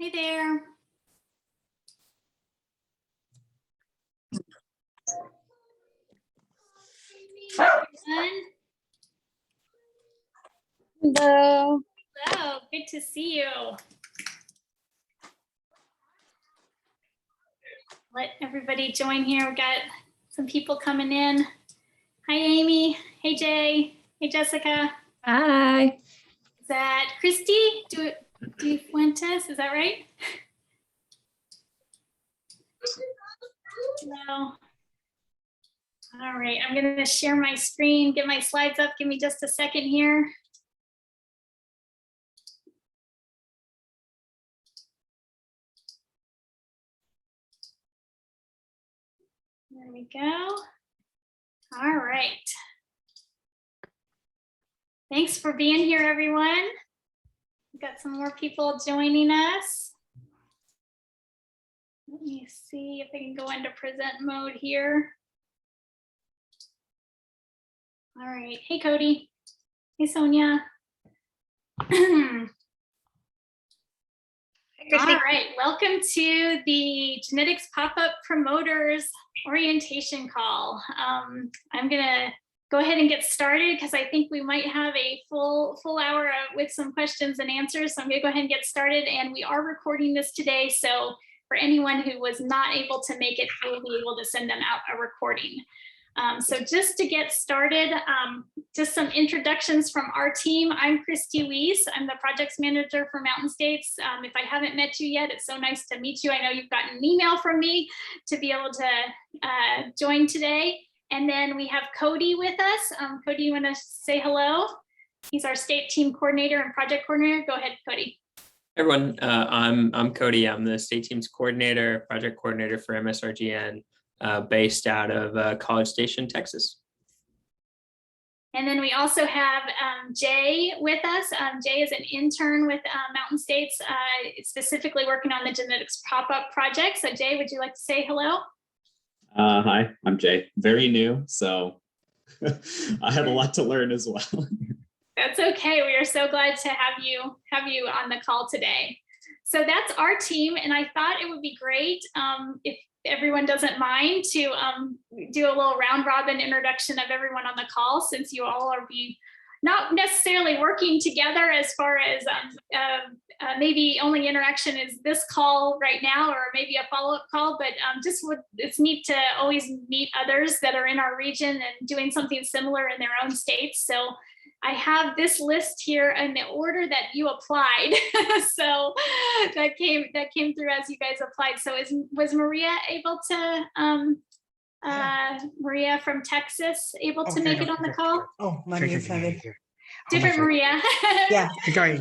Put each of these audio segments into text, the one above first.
Hey there. Hello. Hello, good to see you. Let everybody join here. We got some people coming in. Hi, Amy. Hey, Jay. Hey, Jessica. Hi. Is that Christy Fuentes? Is that right? No. All right, I'm going to share my screen, get my slides up. Give me just a second here. There we go. All right. Thanks for being here, everyone. We've got some more people joining us. Let me see if I can go into present mode here. All right. Hey, Cody. Hey, Sonia. All right. Welcome to the Genetics Pop-Up Promoters Orientation Call. I'm going to go ahead and get started because I think we might have a full hour with some questions and answers. So I'm going to go ahead and get started. And we are recording this today. So for anyone who was not able to make it, we'll be able to send them out a recording. So just to get started, just some introductions from our team. I'm Christy Weiss. I'm the projects manager for Mountain States. If I haven't met you yet, it's so nice to meet you. I know you've gotten an email from me to be able to join today. And then we have Cody with us. Cody, you want to say hello? He's our state team coordinator and project coordinator. Go ahead, Cody. Everyone, I'm Cody. I'm the state team's coordinator, project coordinator for MSRGN, based out of College Station, Texas. And then we also have Jay with us. Jay is an intern with Mountain States, specifically working on the genetics pop-up project. So Jay, would you like to say hello? Hi, I'm Jay. Very new, so I have a lot to learn as well. That's okay. We are so glad to have you on the call today. So that's our team, and I thought it would be great if everyone doesn't mind to do a little round robin introduction of everyone on the call, since you all are not necessarily working together as far as maybe only interaction is this call right now, or maybe a follow-up call, but it's neat to always meet others that are in our region and doing something similar in their own states. So I have this list here in the order that you applied. So that came through as you guys applied. So was Maria able to, Maria from Texas, able to make it on the call? Oh, Maria's not in. Different Maria. Yeah. Okay.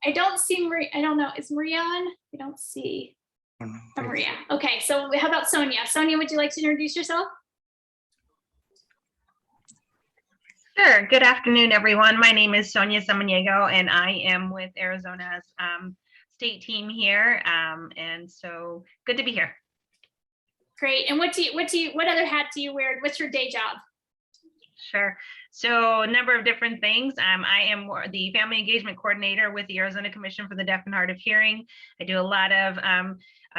I don't see Maria. I don't know. Is Maria on? I don't see Maria. Okay. So how about Sonia? Sonia, would you like to introduce yourself? Sure. Good afternoon, everyone. My name is Sonia Samaniego, and I am with Arizona's state team here. And so good to be here. Great. And what other hat do you wear? What's your day job? Sure. So a number of different things. I am the family engagement coordinator with the Arizona Commission for the Deaf and Hard of Hearing. I do a lot of,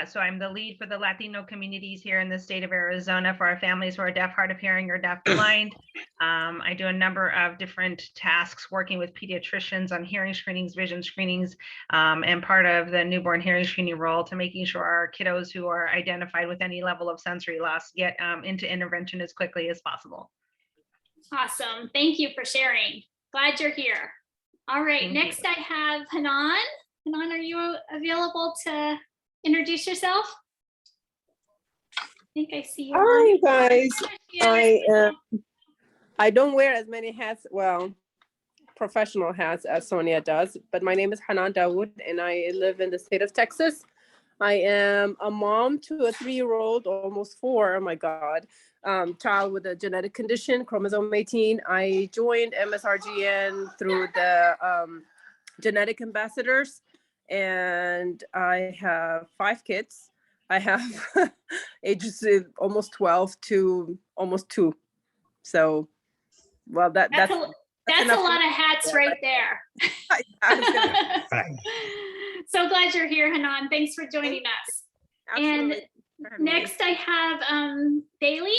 so I'm the lead for the Latino communities here in the state of Arizona for our families who are deaf, hard of hearing, or deaf blind. I do a number of different tasks working with pediatricians on hearing screenings, vision screenings, and part of the newborn hearing screening role to making sure our kiddos who are identified with any level of sensory loss get into intervention as quickly as possible. Awesome. Thank you for sharing. Glad you're here. All right. Next, I have Hanan. Hanan, are you available to introduce yourself? I think I see you. Hi, guys. I don't wear as many hats, well, professional hats as Sonia does, but my name is Hanan Dawood, and I live in the state of Texas. I am a mom to a 3-year-old, almost 4, oh my God, child with a genetic condition, chromosome 18. I joined MSRGN through the genetic ambassadors, and I have 5 kids. I have ages of almost 12 to almost 2. So, well, that's That's a enough. lot of hats right there. I was gonna- Right. So glad you're here, Hanan. Thanks for joining us. absolutely. For having me. Next I have Bailey.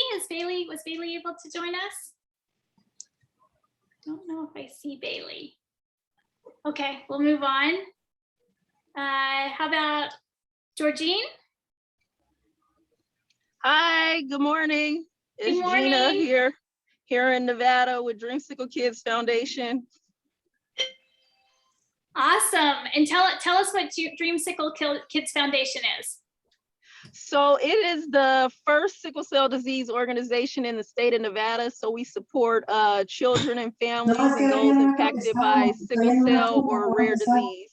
Was Bailey able to join us? Don't know if I see Bailey. Okay, we'll move on. How about Georgine? Hi, good morning. It's Gina morning. here in Nevada with Dreamsicle Kids Foundation. Awesome. And tell us what Dreamsicle Kids Foundation is. So it is the first sickle cell disease organization in the state of Nevada. So we support children and families and those impacted by sickle cell or rare disease.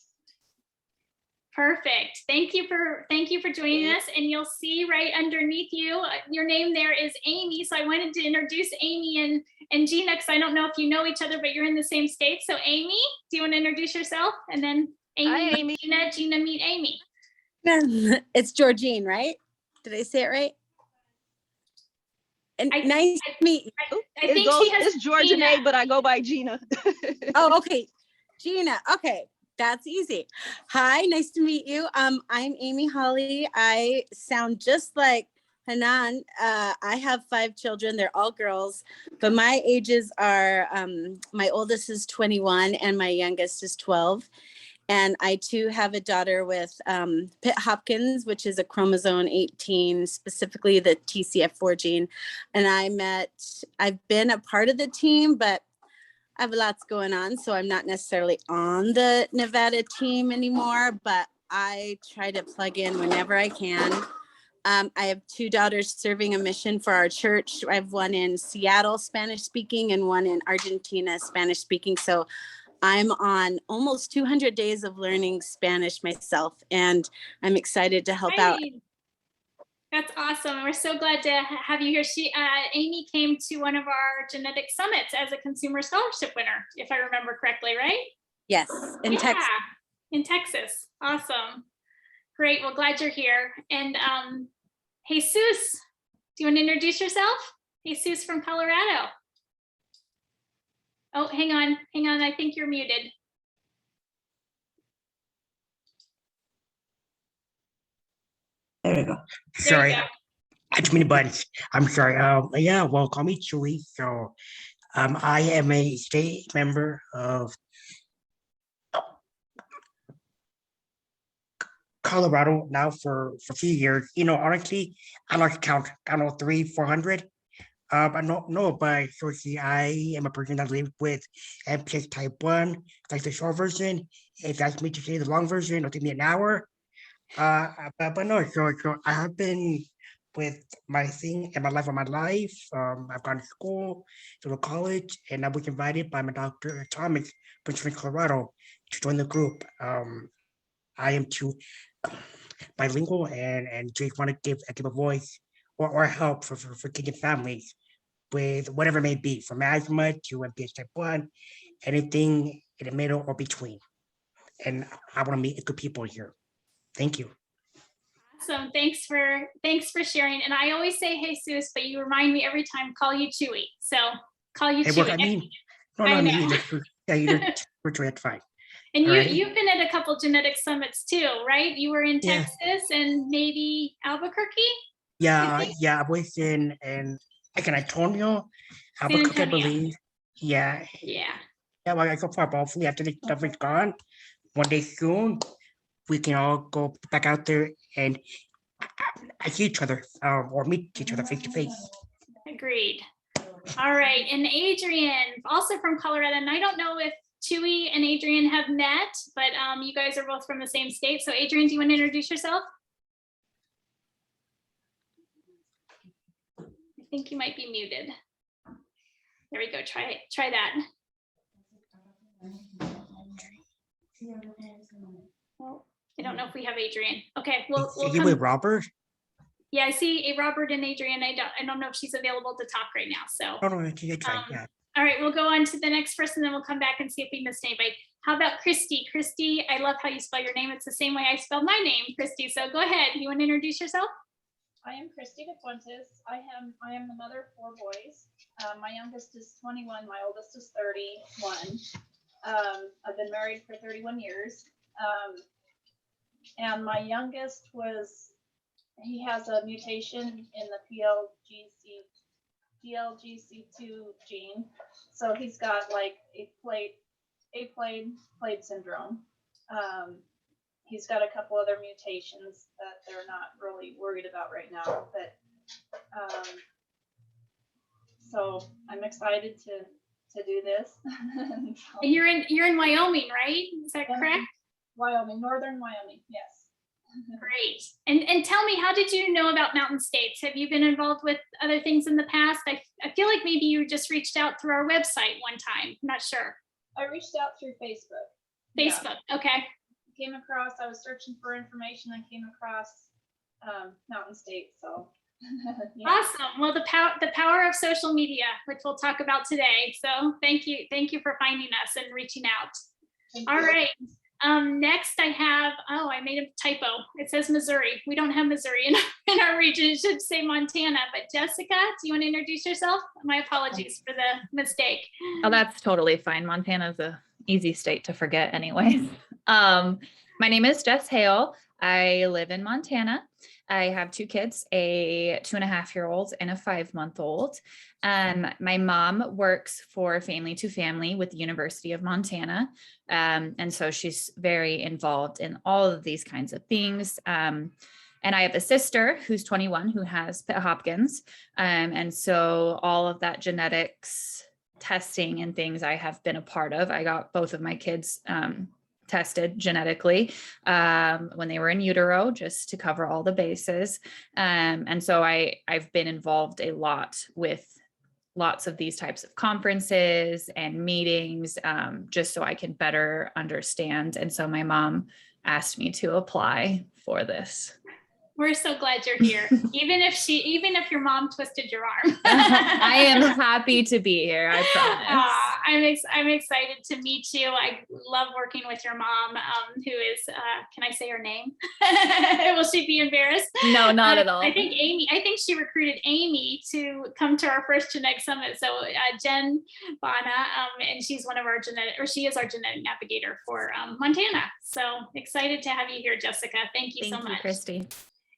Perfect. Thank you for joining us. And you'll see right underneath you, your name there is Amy. So I wanted to introduce Amy and Gina, because I don't know if you know each other, but you're in the same state. So Amy, do you want to introduce yourself? And then Amy, Hi, Amy. Gina meet Amy. It's Georgine, right? Did I say it right? And nice to meet you. I think she has It's Georgine, Gina. but I go by Gina. Oh, okay. Gina. Okay. That's easy. Hi, nice to meet you. I'm Amy Holly. I sound just like Hanan. I have 5 children. They're all girls, but my ages are, my oldest is 21 and my youngest is 12. And I too have a daughter with Pitt-Hopkins, which is a chromosome 18, specifically the TCF4 gene. And I've been a part of the team, but I have lots going on, so I'm not necessarily on the Nevada team anymore, but I try to plug in whenever I can. I have 2 daughters serving a mission for our church. I have one in Seattle, Spanish speaking, and one in Argentina, Spanish speaking. So I'm on almost 200 days of learning Spanish myself, and I'm excited to help out. That's awesome. We're so glad to have you here. Amy came to one of our genetic summits as a consumer scholarship winner, if I remember correctly, right? Yes, in Texas. In Texas. Awesome. Great. Well, glad you're here. And Jesus, do you want to introduce yourself? Jesus from Colorado. Oh, hang on. I think you're muted. There we go. There Sorry, you go. I had too many buttons. I'm sorry. Yeah, well, call me Chewy. So, I am a state member of Colorado now for a few years. You know, honestly, I like to count. I don't know, 300, 400. But no, but so see, I am a person that lives with MPS type 1. That's the short version. If you ask me to say the long version, it'll take me an hour. But no, so I have been with my thing in my life. I've gone to school, to college, and I was invited by my doctor, Thomas, from Spring, Colorado, to join the group. I am too bilingual and just want to give a voice or help for kids and families with whatever it may be, from asthma to MPS type 1, anything in the middle or between. And I want to meet good people here. Thank you. Awesome. Thanks for sharing. And I always say Jesus, but you remind me every time, call you Chewy. So call you Hey, Chewy. look, I mean, no, know. you're that's fine. And Alrighty. you've been at a couple genetic summits too, right? You were in Yeah. Texas and maybe Albuquerque? Yeah, I was in San Antonio, Albuquerque, I Antonio. believe. Yeah, Yeah. well, I so far, but hopefully after this stuff is gone, one day soon, we can all go back out there and I see each other or meet each other face to face. Agreed. All right. And Adrian, also from Colorado. And I don't know if Chewy and Adrian have met, but you guys are both from the same state. So Adrian, do you want to introduce yourself? I think you might be muted. There we go. Try that. Well, I don't know if we have Adrian. Okay, we'll Is you with Robert? Yeah, I see a Robert and Adrian. I don't know if she's available to talk right now. So Oh no, it's fine. Yeah. all right, we'll go on to the next person, then we'll come back and see if we missed anybody. How about Christy? Christy, I love how you spell your name. It's the same way I spell my name, Christy. So go ahead. You want to introduce yourself? I am Christy Fuentes. I am the mother of 4 boys. My youngest is 21. My oldest is 31. I've been married for 31 years. And my youngest he has a mutation in the PLGC2 gene. So he's got like A-plate syndrome. He's got a couple other mutations that they're not really worried about right now, but so I'm excited to do this. And you're in Wyoming, right? Is that correct? Wyoming, northern Wyoming, yes. Great. And tell me, how did you know about Mountain States? Have you been involved with other things in the past? I feel like maybe you just reached out through our website one time. I'm not sure. I reached out through Facebook. Facebook, yeah. Okay. I was searching for information and came across Mountain States. So yeah. Awesome. Well, the power of social media, which we'll talk about today. So thank you for finding us and reaching out. All right. Next I have, I made a typo. It says Missouri. We don't have Missouri in our region. It should say Montana, but Jessica, do you want to introduce yourself? My apologies for the mistake. Oh, that's totally fine. Montana's a easy state to forget anyways. My name is Jess Hale. I live in Montana. I have 2 kids, a 2.5-year-old and a 5-month-old. My mom works for Family to Family with the University of Montana. And so she's very involved in all of these kinds of things. And I have a sister who's 21 who has Pitt Hopkins. And so all of that genetics testing and things I have been a part of. I got both of my kids tested genetically when they were in utero, just to cover all the bases. And so I've been involved a lot with lots of these types of conferences and meetings, just so I can better understand. And so my mom asked me to apply for this. We're so glad you're here. Even if your mom twisted your arm. I am happy to be here, I promise. I'm excited to meet you. I love working with your mom, who is, can I say her name? Will she be embarrassed? No, not at all. I think she recruited Amy to come to our first genetic summit. So Jen Bana, and she's one of our she is our genetic navigator for Montana. So excited to have you here, Jessica. Thank you so much. Thank you, Christy.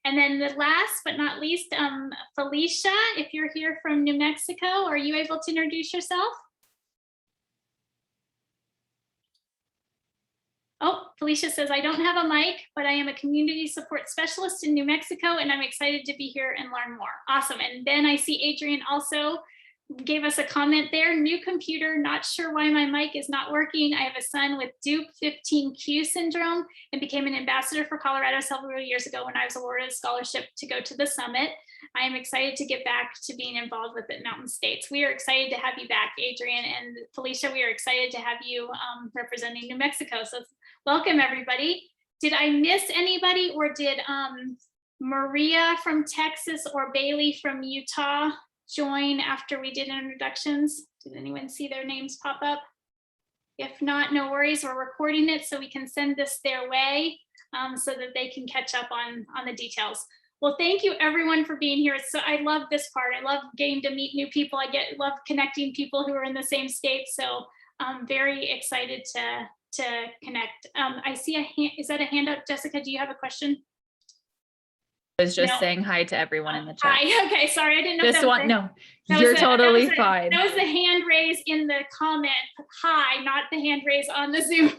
And then the last but not least, Felicia, if you're here from New Mexico, are you able to introduce yourself? Oh, Felicia says, I don't have a mic, but I am a community support specialist in New Mexico, and I'm excited to be here and learn more. Awesome. And then I see Adrian also gave us a comment there. New computer, not sure why my mic is not working. I have a son with Duke 15q syndrome and became an ambassador for Colorado several years ago when I was awarded a scholarship to go to the summit. I am excited to get back to being involved with the Mountain States. We are excited to have you back, Adrian, and Felicia. We are excited to have you representing New Mexico. So welcome, everybody. Did I miss anybody, or did Maria from Texas or Bailey from Utah join after we did introductions? Did anyone see their names pop up? If not, no worries. We're recording it so we can send this their way so that they can catch up on the details. Well, thank you everyone for being here. So I love this part. I love getting to meet new people. Love connecting people who are in the same state. So I'm very excited to connect. I see a hand. Is that a hand up, Jessica? Do you have a question? I was just saying hi to everyone in the chat. Hi. Okay, sorry, I didn't know. This one, no, you're totally fine. That was the hand raise in the comment. Hi, not the hand raise on the Zoom.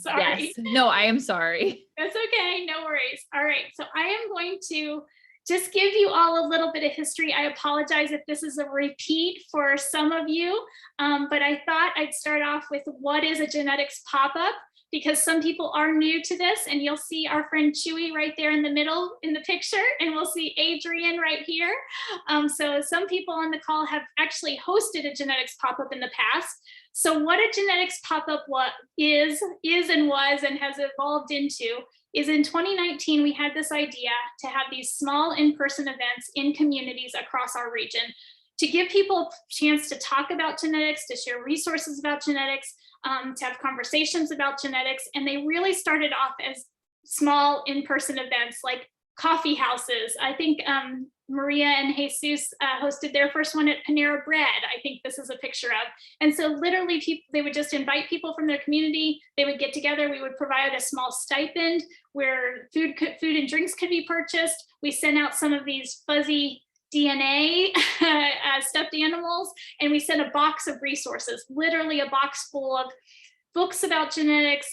Sorry. Yes. No, I am sorry. That's okay. No worries. All right. So I am going to just give you all a little bit of history. I apologize if this is a repeat for some of you, but I thought I'd start off with what is a genetics pop-up, because some people are new to this, and you'll see our friend Chewy right there in the middle in the picture, and we'll see Adrian right here. So some people on the call have actually hosted a genetics pop-up in the past. So what a genetics pop-up is and was and has evolved into is in 2019, we had this idea to have these small in-person events in communities across our region to give people a chance to talk about genetics, to share resources about genetics, to have conversations about genetics. And they really started off as small in-person events like coffee houses. I think Maria and Jesus hosted their first one at Panera Bread. I think this is a picture of. And so literally they would just invite people from their community. They would get together. We would provide a small stipend where food and drinks could be purchased. We sent out some of these fuzzy DNA stuffed animals, and we sent a box of resources, literally a box full of books about genetics,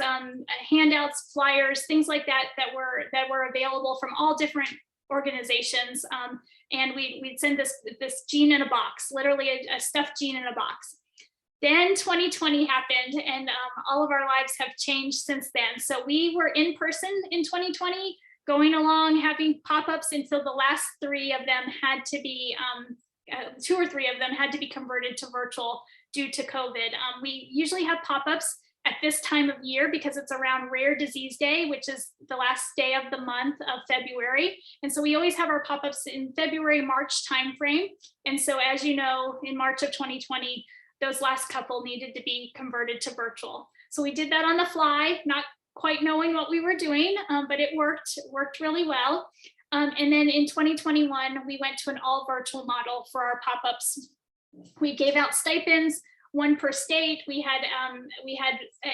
handouts, flyers, things like that that were available from all different organizations, and we'd send this gene in a box, literally a stuffed gene in a box. Then 2020 happened, and all of our lives have changed since then. So we were in person in 2020, going along, having pop-ups until the last 3 of them had to be, 2 or 3 of them had to be converted to virtual due to COVID. We usually have pop-ups at this time of year because it's around Rare Disease Day, which is the last day of the month of February. And so we always have our pop-ups in February, March timeframe. And so as you know, in March of 2020, those last couple needed to be converted to virtual. So we did that on the fly, not quite knowing what we were doing, but it worked really well. And then in 2021, we went to an all virtual model for our pop-ups. We gave out stipends, 1 per state. We had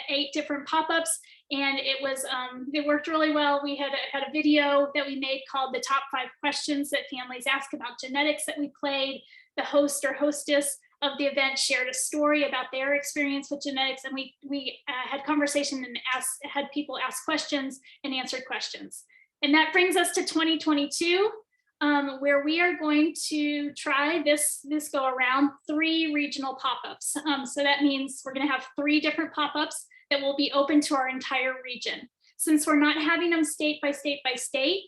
8 different pop-ups, and it worked really well. We had a video that we made called the top 5 questions that families ask about genetics that we played. The host or hostess of the event shared a story about their experience with genetics, and we had conversation and had people ask questions and answered questions. And that brings us to 2022, where we are going to try this go around 3 regional pop-ups. So that means we're going to have 3 different pop-ups that will be open to our entire region. Since we're not having them state by state by state,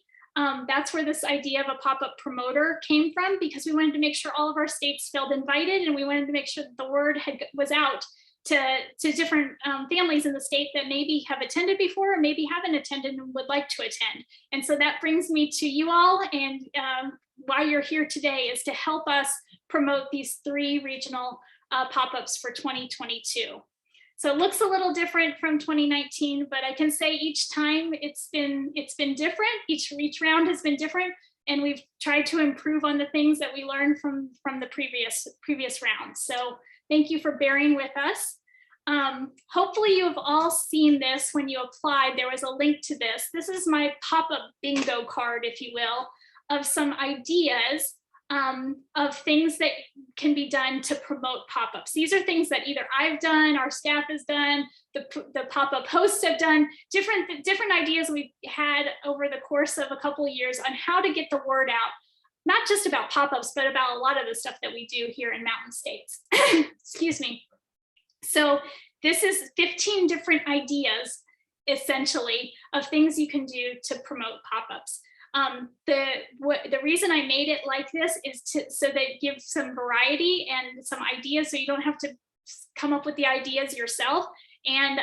that's where this idea of a pop-up promoter came from, because we wanted to make sure all of our states felt invited, and we wanted to make sure that the word was out to different families in the state that maybe have attended before or maybe haven't attended and would like to attend. And so that brings me to you all, and why you're here today is to help us promote these 3 regional pop-ups for 2022. So it looks a little different from 2019, but I can say each time it's been different. Each round has been different, and we've tried to improve on the things that we learned from the previous rounds. So thank you for bearing with us. Hopefully you have all seen this when you applied. There was a link to this. This is my pop-up bingo card, if you will, of some ideas of things that can be done to promote pop-ups. These are things that either I've done, our staff has done, the pop-up hosts have done, different ideas we've had over the course of a couple of years on how to get the word out, not just about pop-ups, but about a lot of the stuff that we do here in Mountain States. Excuse me. So this is 15 different ideas, essentially, of things you can do to promote pop-ups. The reason I made it like this is so that it gives some variety and some ideas, so you don't have to come up with the ideas yourself. And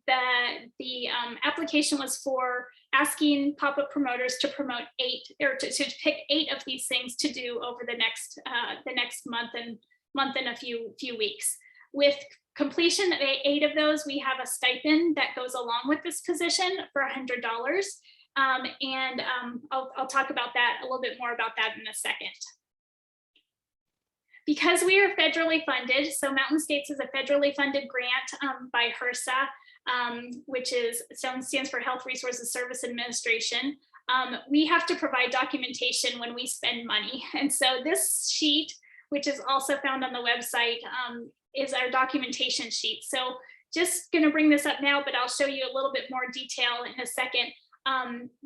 the application was for asking pop-up promoters to promote 8 or to pick 8 of these things to do over the next month and a few weeks. With completion of 8 of those, we have a stipend that goes along with this position for $100. I'll talk about that a little bit more about that in a second. Because we are federally funded, so Mountain States is a federally funded grant by HRSA, which stands for Health Resources Service Administration. We have to provide documentation when we spend money. And so this sheet, which is also found on the website, is our documentation sheet. So just gonna bring this up now, but I'll show you a little bit more detail in a second.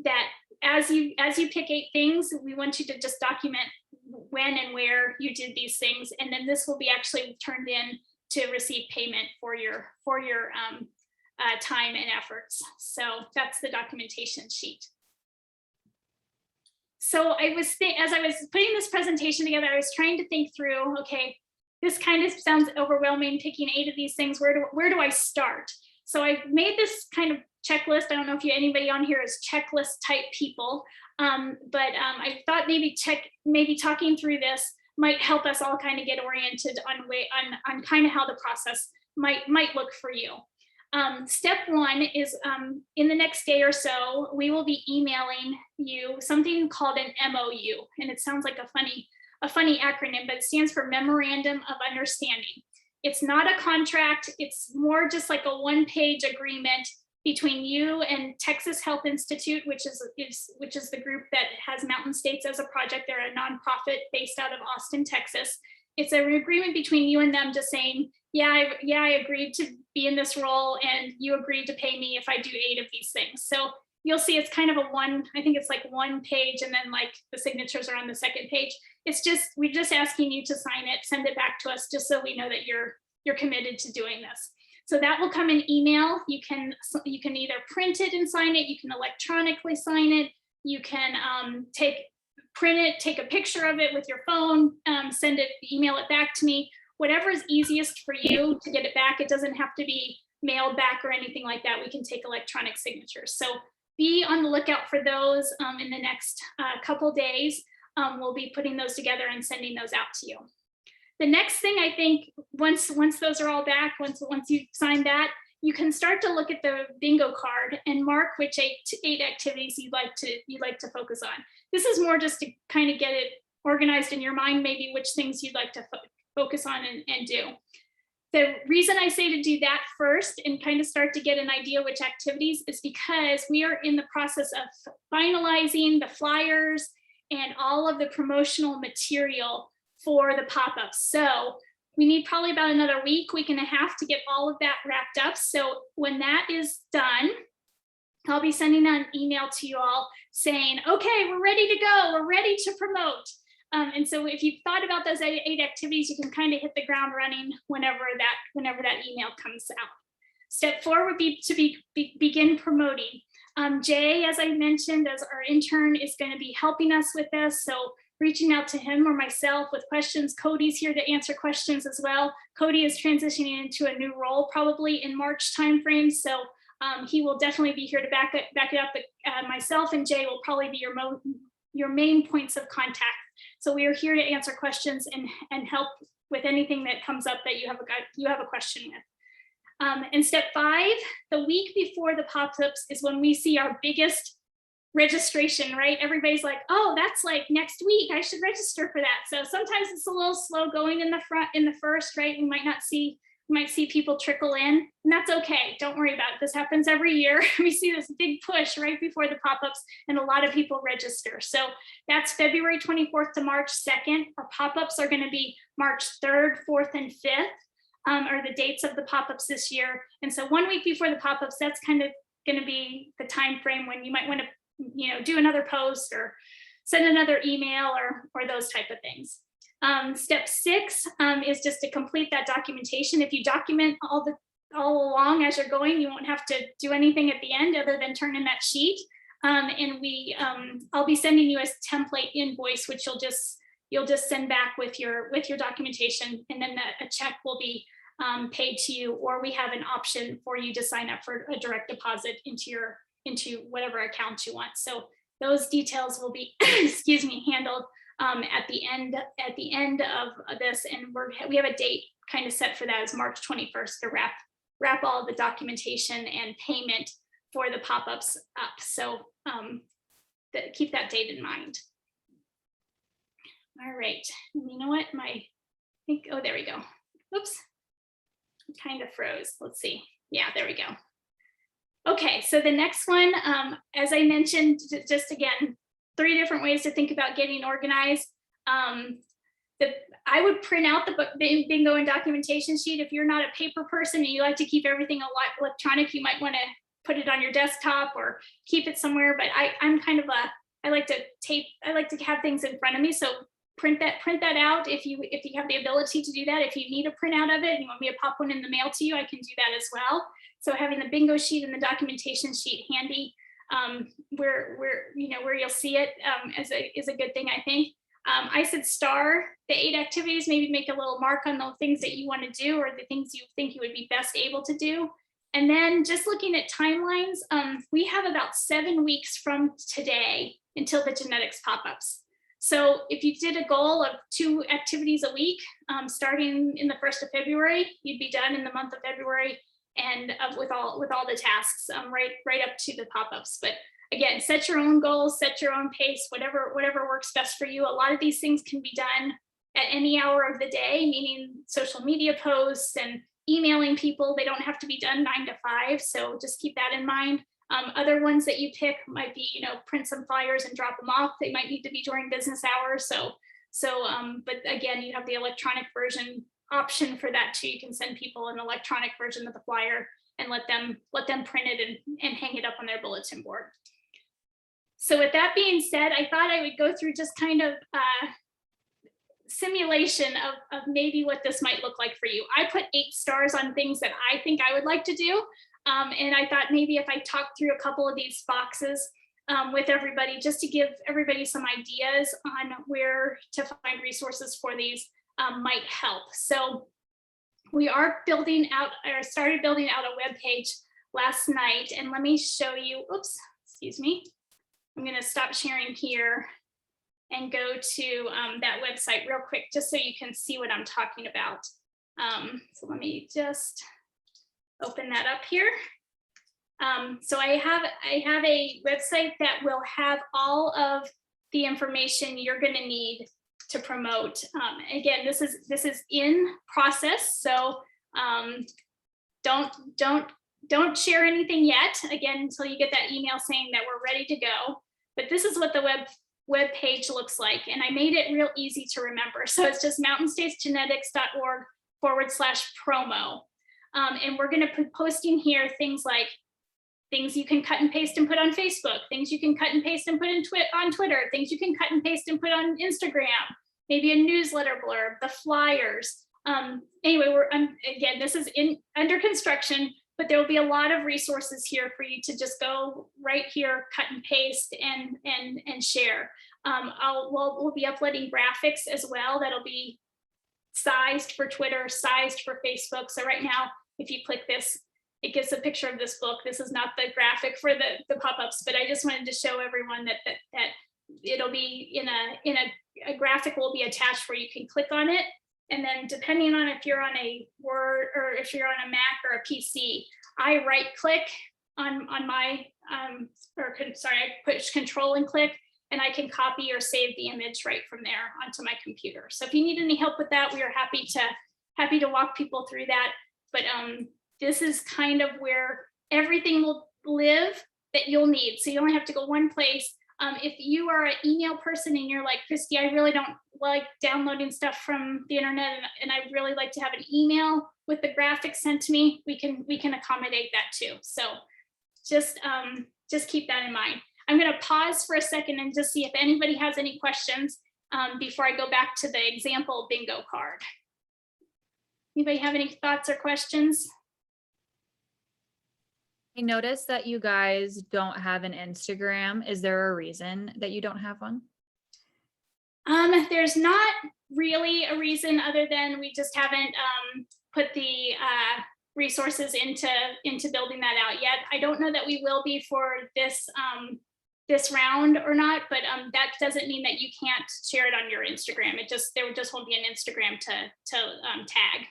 That as you pick 8 things, we want you to just document when and where you did these things, and then this will be actually turned in to receive payment for your time and efforts. So that's the documentation sheet. So as I was putting this presentation together, I was trying to think through, okay, this kind of sounds overwhelming, picking 8 of these things. Where do I start? So I made this kind of checklist. I don't know if anybody on here is checklist type people, but I thought maybe talking through this might help us all kind of get oriented on kind of how the process might look for you. Step one is in the next day or so, we will be emailing you something called an MOU. And it sounds like a funny acronym, but it stands for Memorandum of Understanding. It's not a contract. It's more just like a one-page agreement between you and Texas Health Institute, which is the group that has Mountain States as a project. They're a nonprofit based out of Austin, Texas. It's an agreement between you and them just saying, yeah, I agreed to be in this role and you agreed to pay me if I do 8 of these things. So you'll see it's kind of I think it's like one page and then like the signatures are on the second page. We're just asking you to sign it, send it back to us just so we know that you're committed to doing this. So that will come in email. You can either print it and sign it. You can electronically sign it. You can print it, take a picture of it with your phone, send it, email it back to me. Whatever is easiest for you to get it back. It doesn't have to be mailed back or anything like that. We can take electronic signatures. So be on the lookout for those in the next couple days. We'll be putting those together and sending those out to you. The next thing, I think, once those are all back, once you sign that, you can start to look at the bingo card and mark which eight activities you'd like to focus on. This is more just to kind of get it organized in your mind, maybe which things you'd like to focus on and do. The reason I say to do that first and kind of start to get an idea which activities is because we are in the process of finalizing the flyers and all of the promotional material for the pop-ups. So we need probably about another week and a half to get all of that wrapped up. So when that is done, I'll be sending out an email to you all saying, okay, we're ready to go. We're ready to promote. And so if you've thought about those 8 activities, you can kind of hit the ground running whenever that email comes out. Step 4 would be to begin promoting. Jay, as I mentioned, as our intern, is going to be helping us with this. So reaching out to him or myself with questions. Cody's here to answer questions as well. Cody is transitioning into a new role probably in March timeframe. So he will definitely be here to back it up. But myself and Jay will probably be your main points of contact. So we are here to answer questions and help with anything that comes up that you have a question with. And step 5, the week before the pop-ups is when we see our biggest registration, right? Everybody's like, oh, that's like next week. I should register for that. So sometimes it's a little slow going in the first, right? We might see people trickle in, and that's okay. Don't worry about it. This happens every year. We see this big push right before the pop-ups and a lot of people register. So that's February 24th to March 2nd. Our pop-ups are going to be March 3rd, 4th, and 5th are the dates of the pop-ups this year. And so 1 week before the pop-ups, that's kind of going to be the time frame when you might want to do another post or send another email or those type of things. Step 6 is just to complete that documentation. If you document all along as you're going, you won't have to do anything at the end other than turn in that sheet. And I'll be sending you a template invoice, which you'll just send back with your documentation, and then a check will be paid to you, or we have an option for you to sign up for a direct deposit into whatever account you want. So those details will be, handled at the end of this, and we have a date kind of set for that as March 21st to wrap all of the documentation and payment for the pop-ups up. So keep that date in mind. All right, and you know what? Oh, there we go. Oops, it kind of froze. Let's see. Yeah, there we go. Okay, so the next one, as I mentioned, just again, 3 different ways to think about getting organized. I would print out the bingo and documentation sheet. If you're not a paper person and you like to keep everything electronic, you might want to put it on your desktop or keep it somewhere. But I'm kind of I like to have things in front of me. So print that out if you have the ability to do that. If you need a printout of it and you want me to pop one in the mail to you, I can do that as well. So having the bingo sheet and the documentation sheet handy where you'll see it is a good thing, I think. I said star the 8 activities, maybe make a little mark on the things that you want to do or the things you think you would be best able to do. And then just looking at timelines, we have about 7 weeks from today until the genetics pop-ups. So if you did a goal of 2 activities a week, starting in the 1st of February, you'd be done in the month of February. and with all the tasks, right up to the pop-ups. But again, set your own goals, set your own pace, whatever works best for you. A lot of these things can be done at any hour of the day, meaning social media posts and emailing people. They don't have to be done 9 to 5. So just keep that in mind. Other ones that you pick might be, print some flyers and drop them off. They might need to be during business hours. But again, you have the electronic version option for that too. You can send people an electronic version of the flyer and let them print it and hang it up on their bulletin board. So with that being said, I thought I would go through just kind of simulation of maybe what this might look like for you. I put 8 stars on things that I think I would like to do. And I thought maybe if I talk through a couple of these boxes with everybody, just to give everybody some ideas on where to find resources for these might help. So we are started building out a web page last night, and let me show you, oops, excuse me. I'm gonna stop sharing here and go to that website real quick, just so you can see what I'm talking about. So let me just open that up here. So I have a website that will have all of the information you're going to need to promote. Again, this is in process, so don't share anything yet. Again, until you get that email saying that we're ready to go. But this is what the web page looks like, and I made it real easy to remember. So it's just mountainstatesgenetics.org/promo. And we're going to put posting here things like things you can cut and paste and put on Facebook, things you can cut and paste and put on Twitter, things you can cut and paste and put on Instagram, maybe a newsletter blurb, the flyers. Anyway, again, this is under construction, but there will be a lot of resources here for you to just go right here, cut and paste and share. We'll be uploading graphics as well. That'll be sized for Twitter, sized for Facebook. So right now, if you click this, it gives a picture of this book. This is not the graphic for the pop-ups, but I just wanted to show everyone that it'll be in a graphic will be attached where you can click on it. And then depending on if you're on a Word or if you're on a Mac or a PC, I right click on my, I push Control and click, and I can copy or save the image right from there onto my computer. So if you need any help with that, we are happy to walk people through that. But this is kind of where everything will live that you'll need. So you only have to go one place. If you are an email person and you're like, Christy, I really don't like downloading stuff from the internet, and I really like to have an email with the graphics sent to me, we can accommodate that too. So just keep that in mind. I'm going to pause for a second and just see if anybody has any questions before I go back to the example bingo card. Anybody have any thoughts or questions? I noticed that you guys don't have an Instagram. Is there a reason that you don't have one? There's not really a reason other than we just haven't put the resources into building that out yet. I don't know that we will be for this round or not, but that doesn't mean that you can't share it on your Instagram. There just won't be an Instagram to tag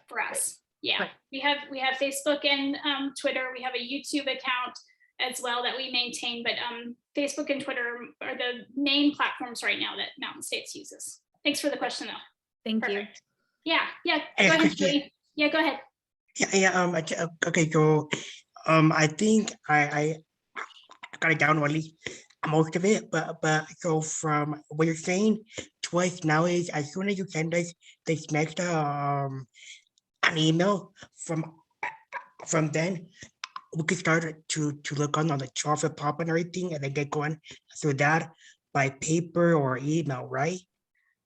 for us. Yeah, we have Facebook and Twitter. We have a YouTube account as well that we maintain, but Facebook and Twitter are the main platforms right now that Mountain States uses. Thanks for the question, though. Thank Perfect. you. Yeah. Go ahead, Julie. Yeah, go ahead. Okay. So, I think I got it down, or at least most of it. But so from what you're saying to us now is, as soon as you send us this next an email from then, we could start to look on the chocolate pop and everything, and then get going through that by paper or email, right?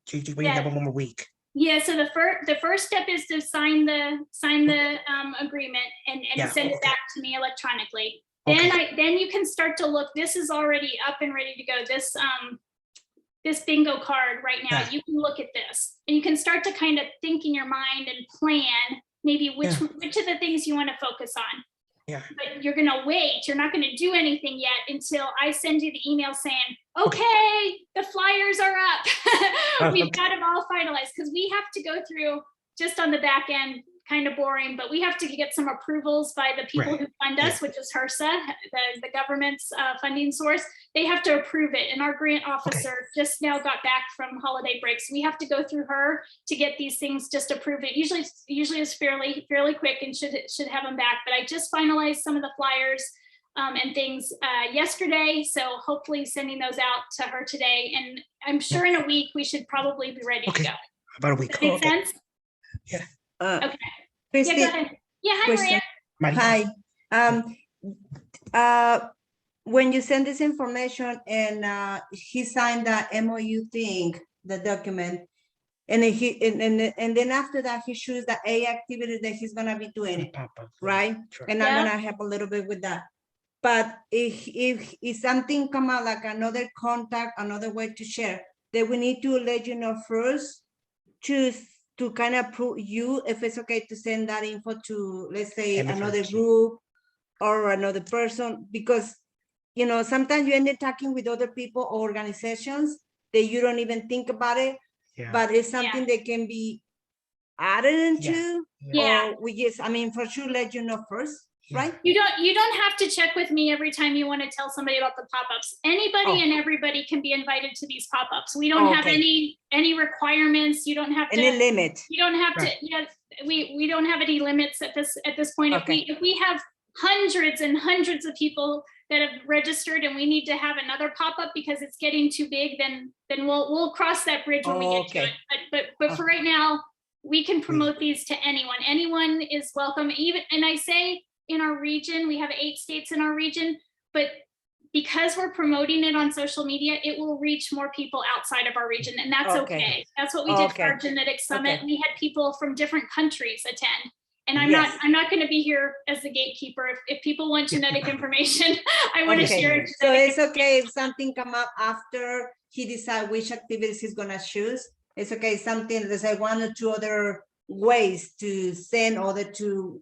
So you wait have 1 more week. Yeah. So the first step is to sign the agreement and send it back to me electronically. Then you can start to look. This is already up and ready to go. This bingo card right now, you can look at this and you can start to kind of think in your mind and plan maybe which of the things you want to focus on. Yeah. But you're going to wait. You're not going to do anything yet until I send you the email saying, okay, the flyers are up. We've got them all finalized, because we have to go through just on the back end, kind of boring, but we have to get some approvals by the people who fund us, which is HRSA, the government's funding source. They have to approve it. And our grant officer just now got back from holiday breaks. We have to go through her to get these things just approved. It usually is fairly quick and should have them back. But I just finalized some of the flyers and things yesterday. So hopefully sending those out to her today. And I'm sure in a week, we should probably be ready to go. About a week. Does that make sense? Yeah. Okay. Christy, Yeah, go ahead. Yeah, hi, Maria. hi. When you send this information and he signed the MOU thing, the document, and and then after that he chooses the A activity that he's gonna be doing it, right? Sure. And I'm gonna help a little bit with that. But if something come out like another contact, another way to share, then we need to let you know first to kind of prove you if it's okay to send that info to, let's say, another group or another person, because you know sometimes you end up talking with other people or organizations that you don't even think about it, but it's something that can be added into. Or we just, I mean, for sure, let you know first. Right? You don't have to check with me every time you want to tell somebody about the pop-ups. Anybody and everybody can be invited to these pop-ups. We don't have any requirements. You don't have to any limit. You don't have to. Yeah, we don't have any limits at this point. If we have hundreds and hundreds of people that have registered and we need to have another pop-up because it's getting too big, then we'll cross that bridge when we get to it. But for right now, we can promote these to anyone. Anyone is welcome. Even, and I say, in our region, we have 8 states in our region, but because we're promoting it on social media, it will reach more people outside of our region, and that's okay. That's what we did for our genetic summit. We had people from different countries attend, and I'm not going to be here as the gatekeeper. If people want genetic information, I want to share it. So it's okay if something come up after he decide which activities he's gonna choose. It's okay. Something there's like 1 or 2 other ways to send other to.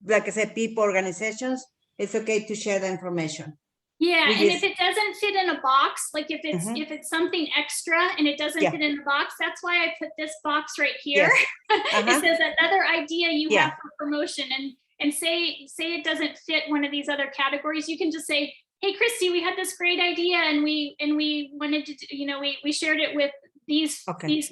Like I said, people, organizations, it's okay to share the information. Yeah, and if it doesn't fit in a box, like if it's something extra and it doesn't fit in the box, that's why I put this box right here. It says another idea you have for promotion, and say it doesn't fit one of these other categories, you can just say, hey, Christy, we had this great idea and we wanted to, we shared it with these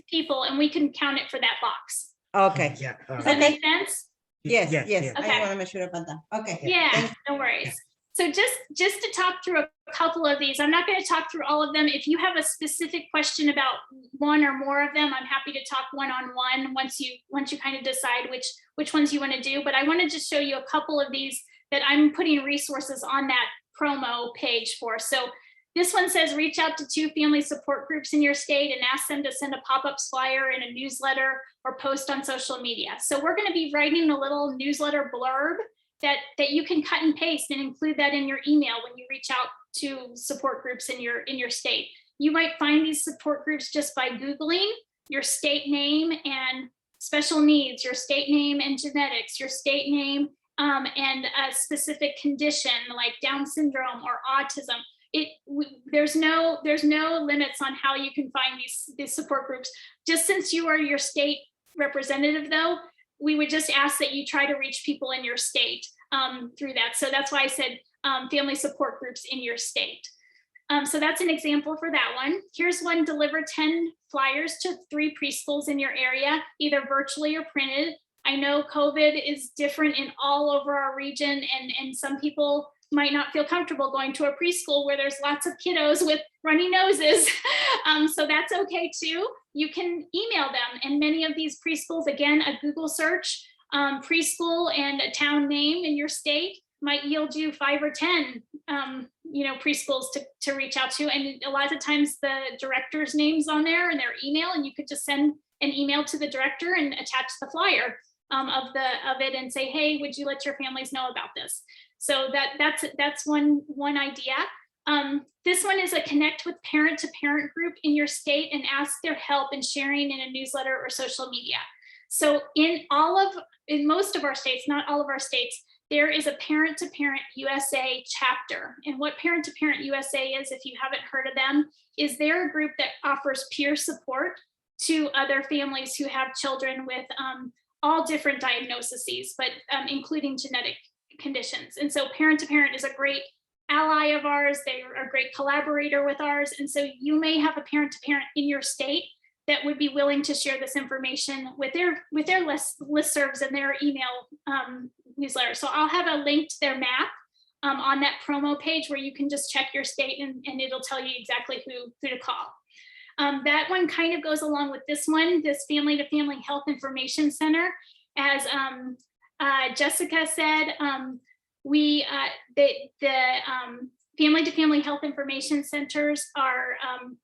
people, and we can count it for that box. Okay. Yeah. Does that make sense? Yes. Okay. I want to make sure about that. Okay. Yeah, no worries. So just to talk through a couple of these, I'm not going to talk through all of them. If you have a specific question about one or more of them, I'm happy to talk one-on-one once you kind of decide which ones you want to do. But I wanted to show you a couple of these that I'm putting resources on that promo page for. So this one says, reach out to 2 family support groups in your state and ask them to send a pop-up flyer in a newsletter or post on social media. So we're going to be writing a little newsletter blurb that you can cut and paste and include that in your email when you reach out to support groups in your state. You might find these support groups just by Googling your state name and special needs, your state name and genetics, your state name and a specific condition like Down syndrome or autism. There's no limits on how you can find these support groups. Just since you are your state representative, though, we would just ask that you try to reach people in your state through that. So that's why I said family support groups in your state. So that's an example for that one. Here's one: deliver 10 flyers to 3 preschools in your area, either virtually or printed. I know COVID is different in all over our region, and some people might not feel comfortable going to a preschool where there's lots of kiddos with runny noses. So that's okay too. You can email them, and many of these preschools, again, a Google search, preschool and a town name in your state might yield you 5 or 10 preschools to reach out to. And a lot of times the director's name's on there and their email, and you could just send an email to the director and attach the flyer of it and say, hey, would you let your families know about this? So that's one idea. This one is a connect with parent-to-parent group in your state and ask their help in sharing in a newsletter or social media. So in most of our states, not all of our states, there is a Parent-to-Parent USA chapter. And what Parent-to-Parent USA is, if you haven't heard of them, is they're a group that offers peer support to other families who have children with all different diagnoses, but including genetic conditions. And so Parent to Parent is a great ally of ours. They are a great collaborator with ours. And so you may have a Parent to Parent in your state that would be willing to share this information with their listservs and their email newsletter. So I'll have a link to their map on that promo page where you can just check your state and it'll tell you exactly who to call. That one kind of goes along with this one, this Family to Family Health Information Center. As Jessica said, the Family to Family Health Information Centers are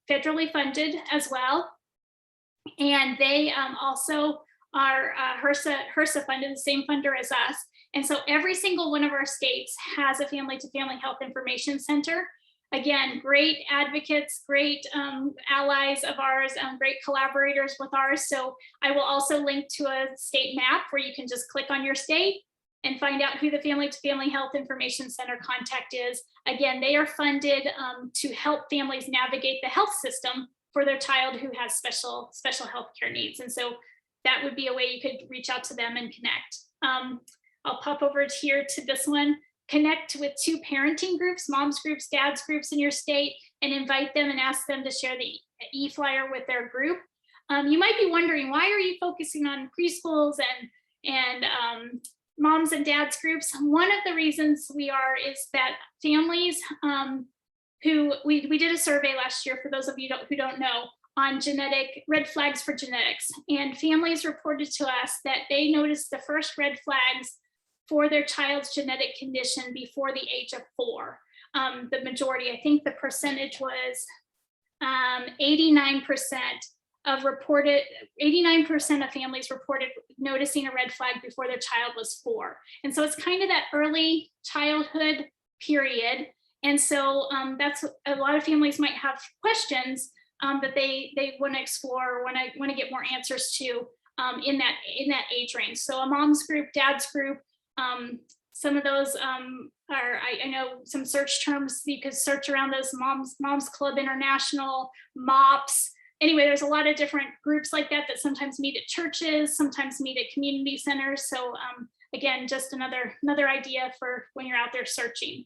federally funded as well. And they also are HRSA funded, the same funder as us. And so every single one of our states has a Family to Family Health Information Center. Again, great advocates, great allies of ours, great collaborators with ours. So I will also link to a state map where you can just click on your state and find out who the Family to Family Health Information Center contact is. Again, they are funded to help families navigate the health system for their child who has special healthcare needs. And so that would be a way you could reach out to them and connect. I'll pop over here to this one. Connect with 2 parenting groups, moms groups, dads groups in your state, and invite them and ask them to share the e-flyer with their group. You might be wondering, why are you focusing on preschools and moms and dads groups? One of the reasons we are is that families who we did a survey last year, for those of you who don't know, on genetic red flags for genetics, and families reported to us that they noticed the first red flags for their child's genetic condition before the age of 4. The majority, I think the percentage was 89% of families reported noticing a red flag before their child was 4. And so it's kind of that early childhood period. And so that's a lot of families might have questions that they want to explore, or want to get more answers to in that age range. So a mom's group, dad's group, some of those are, I know some search terms you could search around those: Moms Club International, MOPS. Anyway, there's a lot of different groups like that sometimes meet at churches, sometimes meet at community centers. So again, just another idea for when you're out there searching.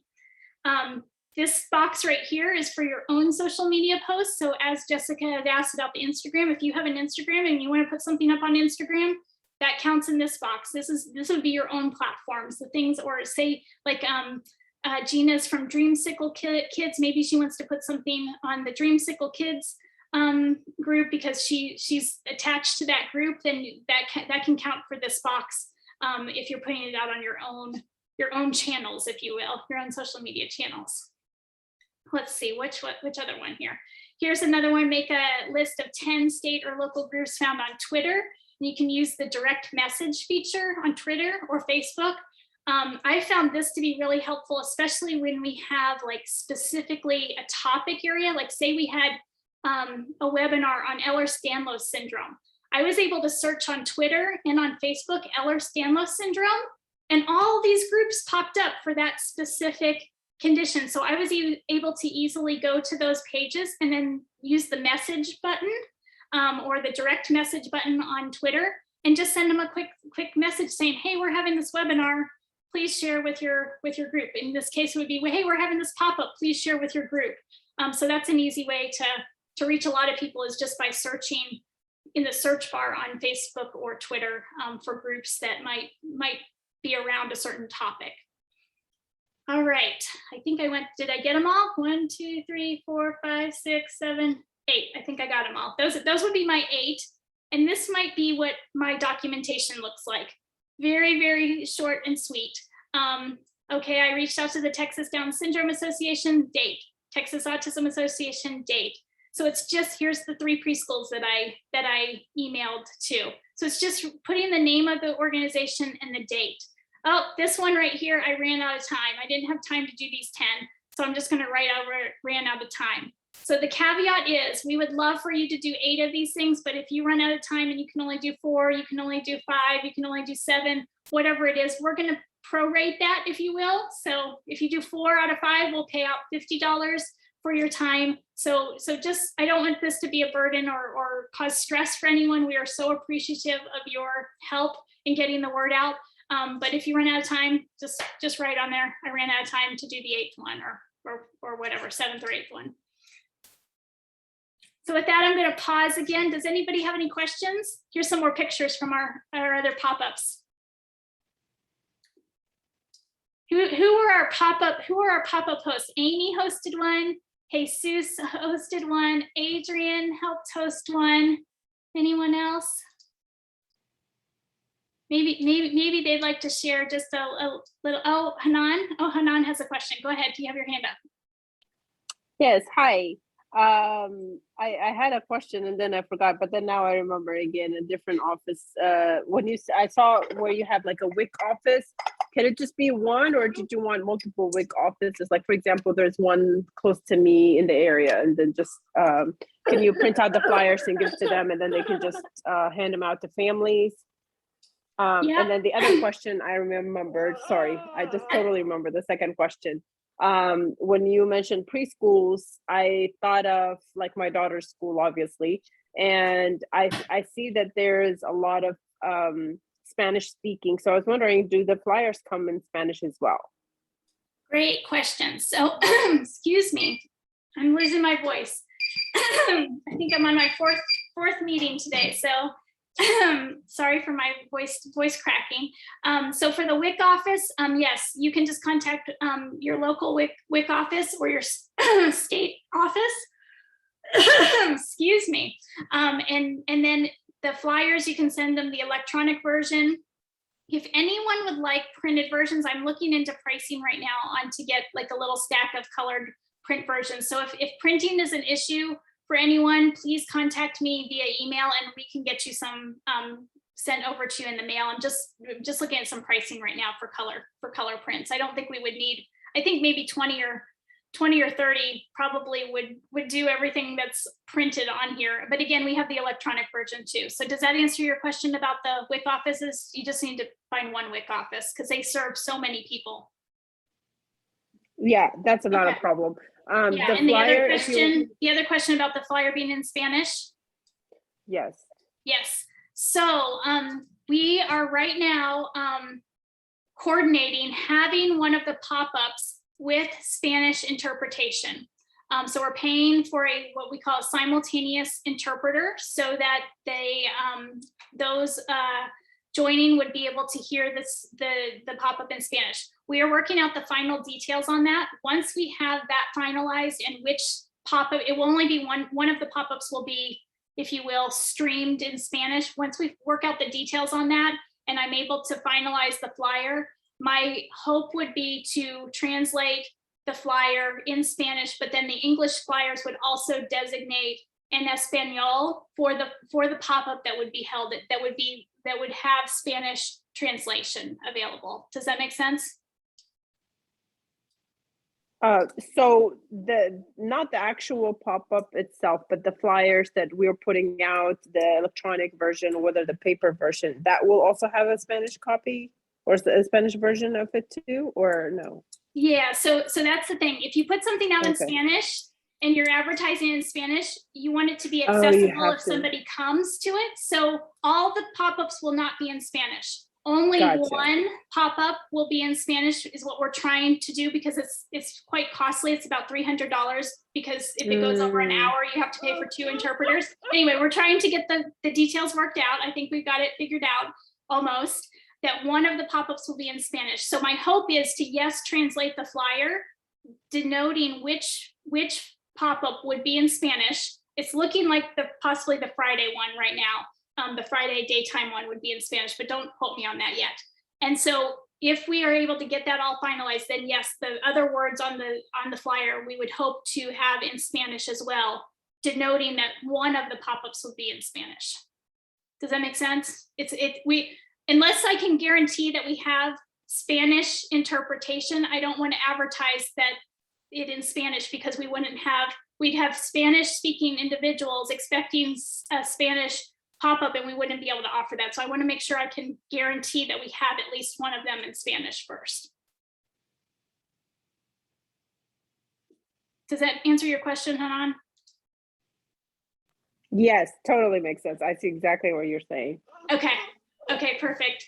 This box right here is for your own social media posts. So as Jessica had asked about the Instagram, if you have an Instagram and you want to put something up on Instagram, that counts in this box. This would be your own platforms, the things, or say like Gina's from Dreamsicle Kids. Maybe she wants to put something on the Dreamsicle Kids group because she's attached to that group. Then that can count for this box if you're putting it out on your own channels, if you will, your own social media channels. Let's see which other one here. Here's another one. Make a list of 10 state or local groups found on Twitter. You can use the direct message feature on Twitter or Facebook. I found this to be really helpful, especially when we have like specifically a topic area. Like say we had a webinar on Ehlers-Danlos syndrome. I was able to search on Twitter and on Facebook Ehlers-Danlos syndrome, and all these groups popped up for that specific condition. So I was able to easily go to those pages and then use the message button or the direct message button on Twitter and just send them a quick message saying, hey, we're having this webinar, please share with your group. In this case, it would be, hey, we're having this pop-up, please share with your group. So that's an easy way to reach a lot of people, is just by searching in the search bar on Facebook or Twitter for groups that might be around a certain topic. All right, I think did I get them all? 1, 2, 3, 4, 5, 6, 7, 8. I think I got them all. Those would be my 8. And this might be what my documentation looks like. Very, very short and sweet. Okay, I reached out to the Texas Down Syndrome Association, date. Texas Autism Association, date. So it's just, here's the 3 preschools that I emailed to. So it's just putting the name of the organization and the date. Oh, this one right here, I ran out of time. I didn't have time to do these 10. So I'm just gonna write over, ran out of time. So the caveat is, we would love for you to do 8 of these things, but if you run out of time and you can only do 4, you can only do 5, you can only do 7, whatever it is, we're gonna prorate that, if you will. So if you do 4 out of 5, we'll pay out $50. for your time. So just, I don't want this to be a burden or cause stress for anyone. We are so appreciative of your help in getting the word out. But if you run out of time, just write on there, I ran out of time to do the 8th one or whatever, 7th or 8th one. So with that, I'm going to pause again. Does anybody have any questions? Here's some more pictures from our other pop-ups. Who are our pop-up hosts? Amy hosted one. Jesus hosted one. Adrian helped host one. Anyone else? Maybe they'd like to share just a little. Oh, Hanan. Oh, Hanan has a question. Go ahead. Do you have your hand up? Yes. Hi. I had a question and then I forgot, but then now I remember again, a different office. I saw where you have like a WIC office. Can it just be one, or did you want multiple WIC offices? Like, for example, there's one close to me in the area, and then just can you print out the flyers and give to them, and then they can just hand them out to families? Yeah. And then the other question I remembered, sorry, I just totally remember the second question. When you mentioned preschools, I thought of like my daughter's school, obviously, and I see that there's a lot of Spanish speaking. So I was wondering, do the flyers come in Spanish as well? Great question. So, excuse me, I'm losing my voice. I think I'm on my fourth meeting today. So sorry for my voice cracking. So for the WIC office, yes, you can just contact your local WIC office or your state office. Excuse me. And then the flyers, you can send them the electronic version. If anyone would like printed versions, I'm looking into pricing right now on to get like a little stack of colored print versions. So if printing is an issue for anyone, please contact me via email and we can get you some sent over to you in the mail. I'm just looking at some pricing right now for color prints. I don't think we would need, I think maybe 20 or 30 probably would do everything that's printed on here. But again, we have the electronic version too. So does that answer your question about the WIC offices? You just need to find one WIC office because they serve so many people. Yeah, that's not a problem. Yeah, and the other question about the flyer being in Spanish. Yes. Yes. So we are right now coordinating having one of the pop-ups with Spanish interpretation. So we're paying for what we call a simultaneous interpreter so that those joining would be able to hear the pop-up in Spanish. We are working out the final details on that. Once we have that finalized and which pop-up, it will only be one of the pop-ups will be, if you will, streamed in Spanish. Once we work out the details on that and I'm able to finalize the flyer, my hope would be to translate the flyer in Spanish, but then the English flyers would also designate en Espanol for the pop-up that would be held, that would have Spanish translation available. Does that make sense? So not the actual pop-up itself, but the flyers that we're putting out, the electronic version, whether the paper version, that will also have a Spanish copy or a Spanish version of it too, or no? Yeah, so that's the thing. If you put something out in Spanish and you're advertising in Spanish, you want it to be accessible if somebody comes to it. So all the pop-ups will not be in Spanish. Only one pop-up will be in Spanish is what we're trying to do because it's quite costly. It's about $300 because if it goes over an hour, you have to pay for 2 interpreters. Anyway, we're trying to get the details worked out. I think we've got it figured out almost, that one of the pop-ups will be in Spanish. So my hope is to, yes, translate the flyer, denoting which pop-up would be in Spanish. It's looking like possibly the Friday one right now. The Friday daytime one would be in Spanish, but don't quote me on that yet. And so if we are able to get that all finalized, then yes, the other words on the flyer, we would hope to have in Spanish as well, denoting that one of the pop-ups would be in Spanish. Does that make sense? Unless I can guarantee that we have Spanish interpretation, I don't want to advertise that it in Spanish because we'd have Spanish speaking individuals expecting a Spanish pop-up and we wouldn't be able to offer that. So I want to make sure I can guarantee that we have at least one of them in Spanish first. Does that answer your question, Hanan? Yes, totally makes sense. I see exactly what you're saying. Okay. Okay, perfect.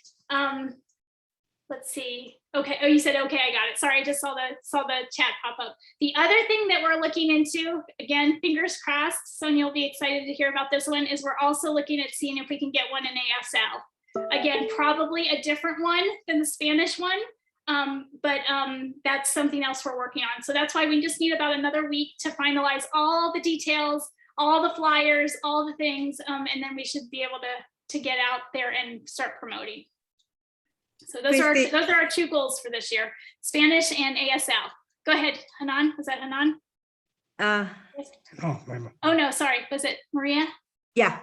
Let's see. Okay. Oh, you said okay. I got it. Sorry, I just saw the chat pop up. The other thing that we're looking into, again, fingers crossed, Sonia will be excited to hear about this one, is we're also looking at seeing if we can get one in ASL. Again, probably a different one than the Spanish one, but that's something else we're working on. So that's why we just need about another week to finalize all the details, all the flyers, all the things, and then we should be able to get out there and start promoting. So those are our two goals for this year: Spanish and ASL. Go ahead, Hanan. Was that Hanan? Oh no, sorry. Was it Maria? Yeah.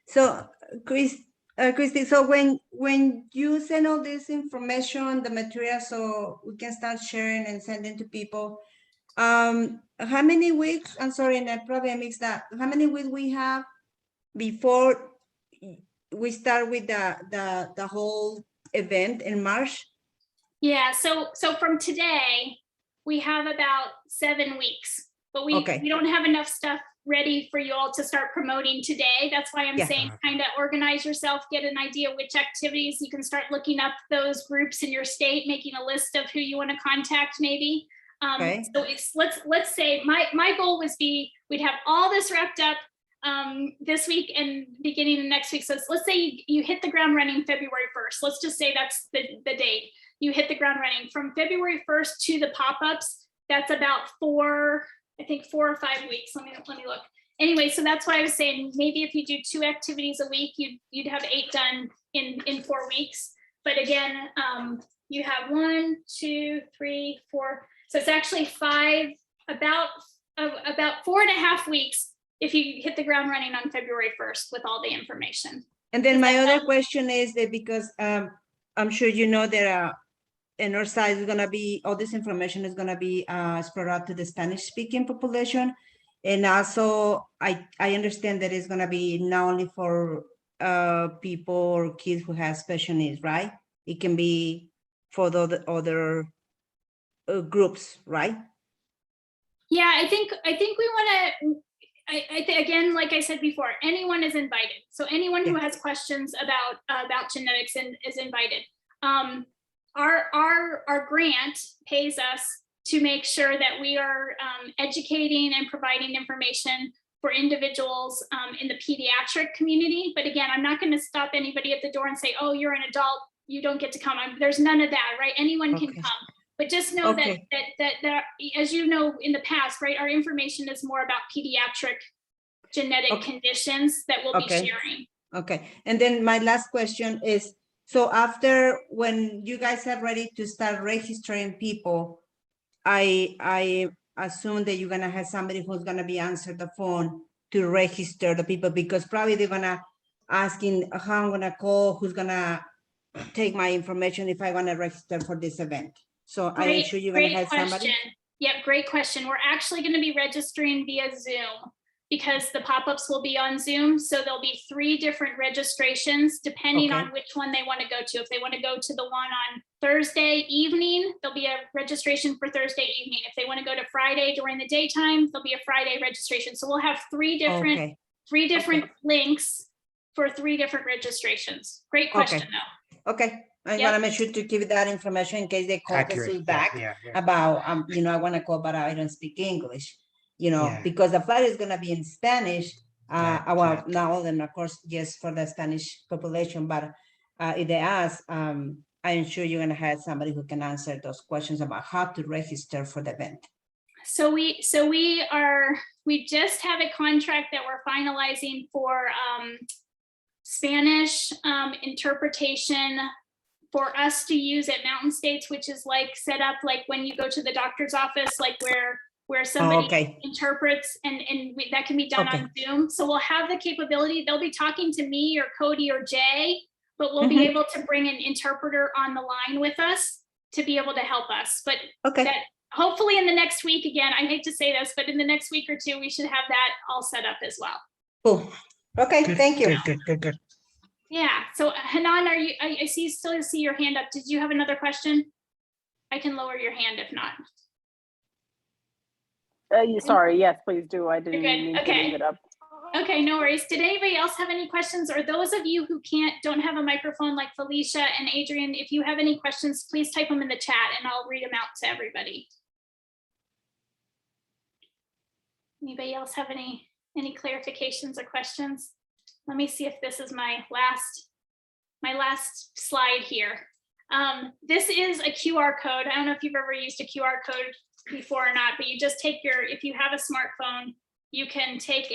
So Christy, so when you send all this information, the material, so we can start sharing and sending to people, how many weeks, I'm sorry, and I probably mixed that, how many weeks we have before we start with the whole event in March? Yeah, so from today, we have about 7 weeks, but we don't have enough stuff ready for you all to start promoting today. That's why I'm saying kind of organize yourself, get an idea which activities. You can start looking up those groups in your state, making a list of who you want to contact maybe. So let's say my goal was we'd have all this wrapped up this week and beginning of next week. So let's say you hit the ground running February 1st. Let's just say that's the date. You hit the ground running from February 1st to the pop-ups. That's about 4 or 5 weeks. Let me look. Anyway, so that's why I was saying maybe if you do 2 activities a week, you'd have 8 done in 4 weeks. But again, you have 1, 2, 3, 4. So it's actually 5, about 4.5 weeks if you hit the ground running on February 1st with all the information. And then my other question is that because I'm sure you know that in our side is gonna be, all this information is gonna be spread out to the Spanish speaking population. And also I understand that it's gonna be not only for people or kids who have special needs, right? It can be for the other groups, right? Yeah, I think we want to. I think again, like I said before, anyone is invited. So anyone who has questions about genetics is invited. Our grant pays us to make sure that we are educating and providing information for individuals in the pediatric community. But again, I'm not going to stop anybody at the door and say, oh, you're an adult, you don't get to come. There's none of that, right? Anyone can come. But just know that as you know, in the past, right, our information is more about pediatric genetic conditions that we'll be sharing. Okay. And then my last question is, so after when you guys are ready to start registering people, I assume that you're gonna have somebody who's gonna be answer the phone to register the people, because probably they're gonna asking how I'm gonna call, who's gonna take my information if I wanna register for this event. So I am sure you're gonna have somebody. Yep, great question. We're actually gonna be registering via Zoom because the pop-ups will be on Zoom. So there'll be 3 different registrations depending on which one they want to go to. If they want to go to the one on Thursday evening, there'll be a registration for Thursday evening. If they want to go to Friday during the daytime, there'll be a Friday registration. So we'll have 3 different links for 3 different registrations. Great question though. Okay. I want to make sure to give that information in case they call us back about, you know, I want to call, but I don't speak English, you know, because the flyer is going to be in Spanish. Well, not all of them, of course, just for the Spanish population, but if they ask, I am sure you're going to have somebody who can answer those questions about how to register for the event. So we just have a contract that we're finalizing for Spanish interpretation for us to use at Mountain States, which is like set up like when you go to the doctor's office, like where somebody interprets and that can be done on Zoom. So we'll have the capability. They'll be talking to me or Cody or Jay, but we'll be able to bring an interpreter on the line with us to be able to help us. But that hopefully in the next week, again, I hate to say this, but in the next week or 2, we should have that all set up as well. Cool. Okay, thank you. Good. Yeah, so Hanan, I still see your hand up. Did you have another question? I can lower your hand if not. Sorry, yes, please do. I didn't You're good. mean to Okay. leave it up. Okay, no worries. Did anybody else have any questions, or those of you who don't have a microphone like Felicia and Adrian, if you have any questions, please type them in the chat and I'll read them out to everybody. Anybody else have any clarifications or questions? Let me see if this is my last slide here. This is a QR code. I don't know if you've ever used a QR code before or not, but you just take if you have a smartphone, you can take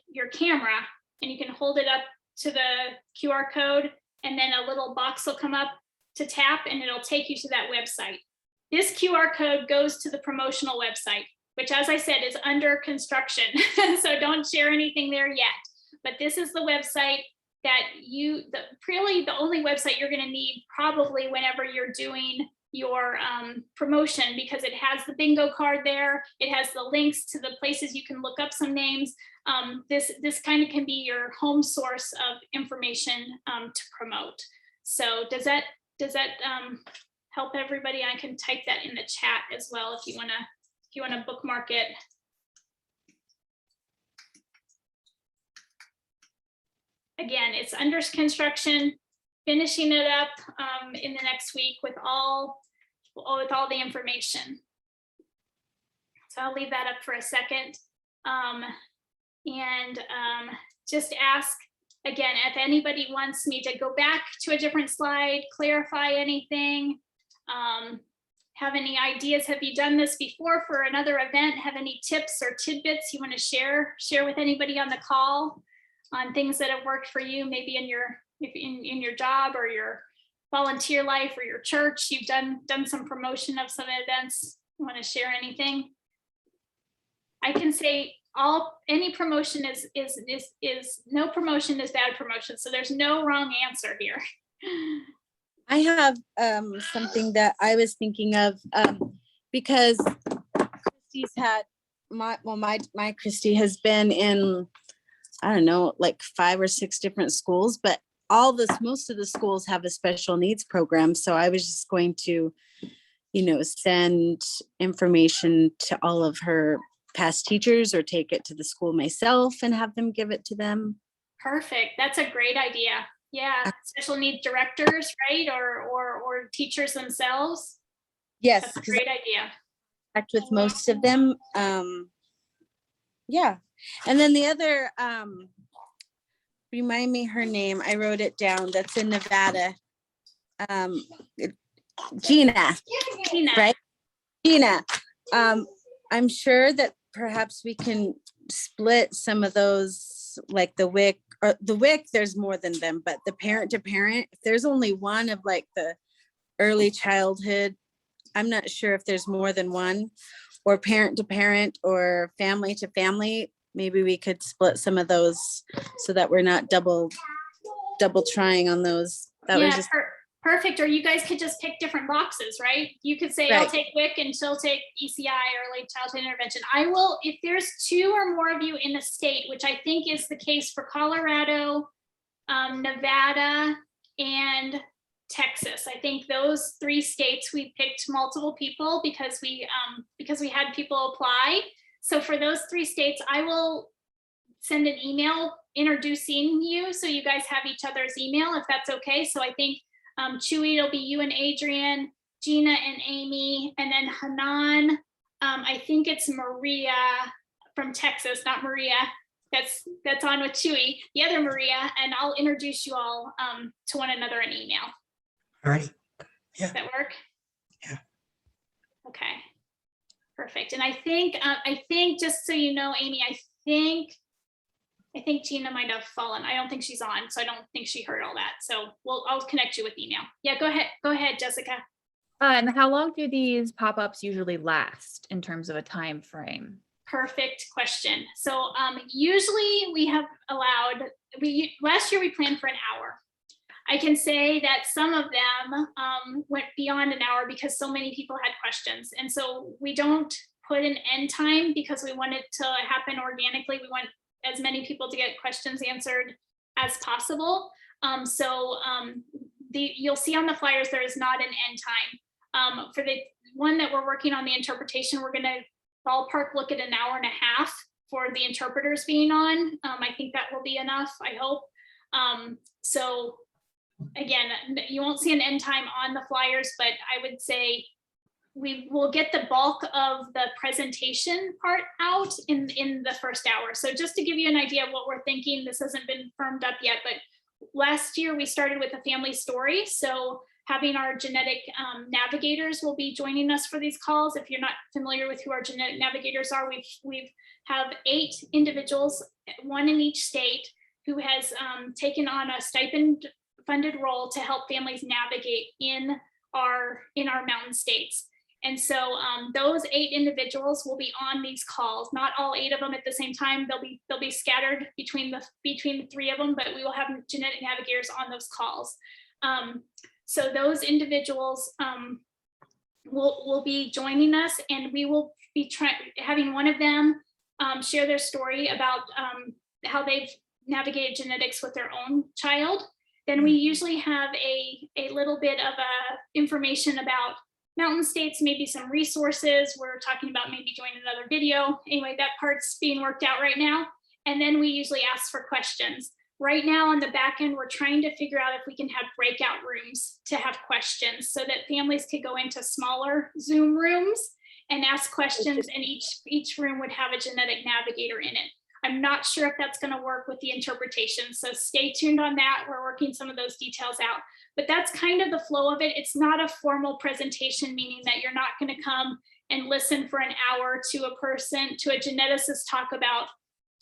your camera and you can hold it up to the QR code, and then a little box will come up to tap and it'll take you to that website. This QR code goes to the promotional website, which, as I said, is under construction. So don't share anything there yet. But this is the website that really the only website you're going to need probably whenever you're doing your promotion, because it has the bingo card there. It has the links to the places you can look up some names. This kind of can be your home source of information to promote. So does that help everybody? I can type that in the chat as well if you want to bookmark it. Again, it's under construction, finishing it up in the next week with all the information. So I'll leave that up for a second. Just ask again, if anybody wants me to go back to a different slide, clarify anything, have any ideas, have you done this before for another event, have any tips or tidbits you want to share with anybody on the call on things that have worked for you, maybe in your job or your volunteer life or your church. You've done some promotion of some events. You want to share anything? I can say any promotion is no promotion is bad promotion. So there's no wrong answer here. I have something that I was thinking of because Christy's had my Christy has been in, I don't know, like 5 or 6 different schools, but most of the schools have a special needs program. So I was just going to, send information to all of her past teachers or take it to the school myself and have them give it to them. Perfect. That's a great idea. Yeah. Special needs directors, right? Or teachers themselves. Yes. That's a great idea. Act with most of them. Yeah. And then the other, remind me her name. I wrote it down. That's in Nevada. Gina, right? Gina. I'm sure that perhaps we can split some of those, like the WIC, or the WIC, there's more than them, but the parent to parent, if there's only one of like the early childhood, I'm not sure if there's more than one, or parent to parent or family to family. Maybe we could split some of those so that we're not double trying on those. That was just perfect. Or you guys could just pick different boxes, right? You could say, right. I'll take WIC and she'll take ECI or late childhood intervention. I will, if there's 2 or more of you in the state, which I think is the case for Colorado, Nevada, and Texas. I think those 3 states we picked multiple people because we had people apply. So for those 3 states, I will send an email introducing you so you guys have each other's email, if that's okay. So I think Chewy, it'll be you and Adrian, Gina and Amy, and then Hanan. I think it's Maria from Texas, not Maria. That's on with Chewy, the other Maria, and I'll introduce you all to one another in email. All right. Yeah. Does that work? Yeah. Okay. Perfect. And I think just so you know, Amy, I think Gina might have fallen. I don't think she's on, so I don't think she heard all that. So I'll connect you with email. Yeah, go ahead, Jessica. And how long do these pop-ups usually last in terms of a time frame? Perfect question. So usually we have last year we planned for an hour. I can say that some of them went beyond an hour because so many people had questions. And so we don't put an end time because we want it to happen organically. We want as many people to get questions answered as possible. You'll see on the flyers, there is not an end time. For the one that we're working on, the interpretation, we're ballpark look at an hour and a half for the interpreters being on. I think that will be enough, I hope. So again, you won't see an end time on the flyers, but I would say we will get the bulk of the presentation part out in the first hour. So just to give you an idea of what we're thinking, this hasn't been firmed up yet, but last year we started with a family story. So having our genetic navigators will be joining us for these calls. If you're not familiar with who our genetic navigators are, we have 8 individuals, 1 in each state, who has taken on a stipend funded role to help families navigate in our mountain states. And so those 8 individuals will be on these calls, not all 8 of them at the same time. They'll be scattered between the 3 of them, but we will have genetic navigators on those calls. So those individuals will be joining us, and we will be having one of them share their story about how they've navigated genetics with their own child. Then we usually have a little bit of information about mountain states, maybe some resources. We're talking about maybe doing another video. Anyway, that part's being worked out right now. And then we usually ask for questions. Right now on the back end, we're trying to figure out if we can have breakout rooms to have questions so that families could go into smaller Zoom rooms and ask questions, and each room would have a genetic navigator in it. I'm not sure if that's going to work with the interpretation, so stay tuned on that. We're working some of those details out, but that's kind of the flow of it. It's not a formal presentation, meaning that you're not going to come and listen for an hour to a geneticist talk about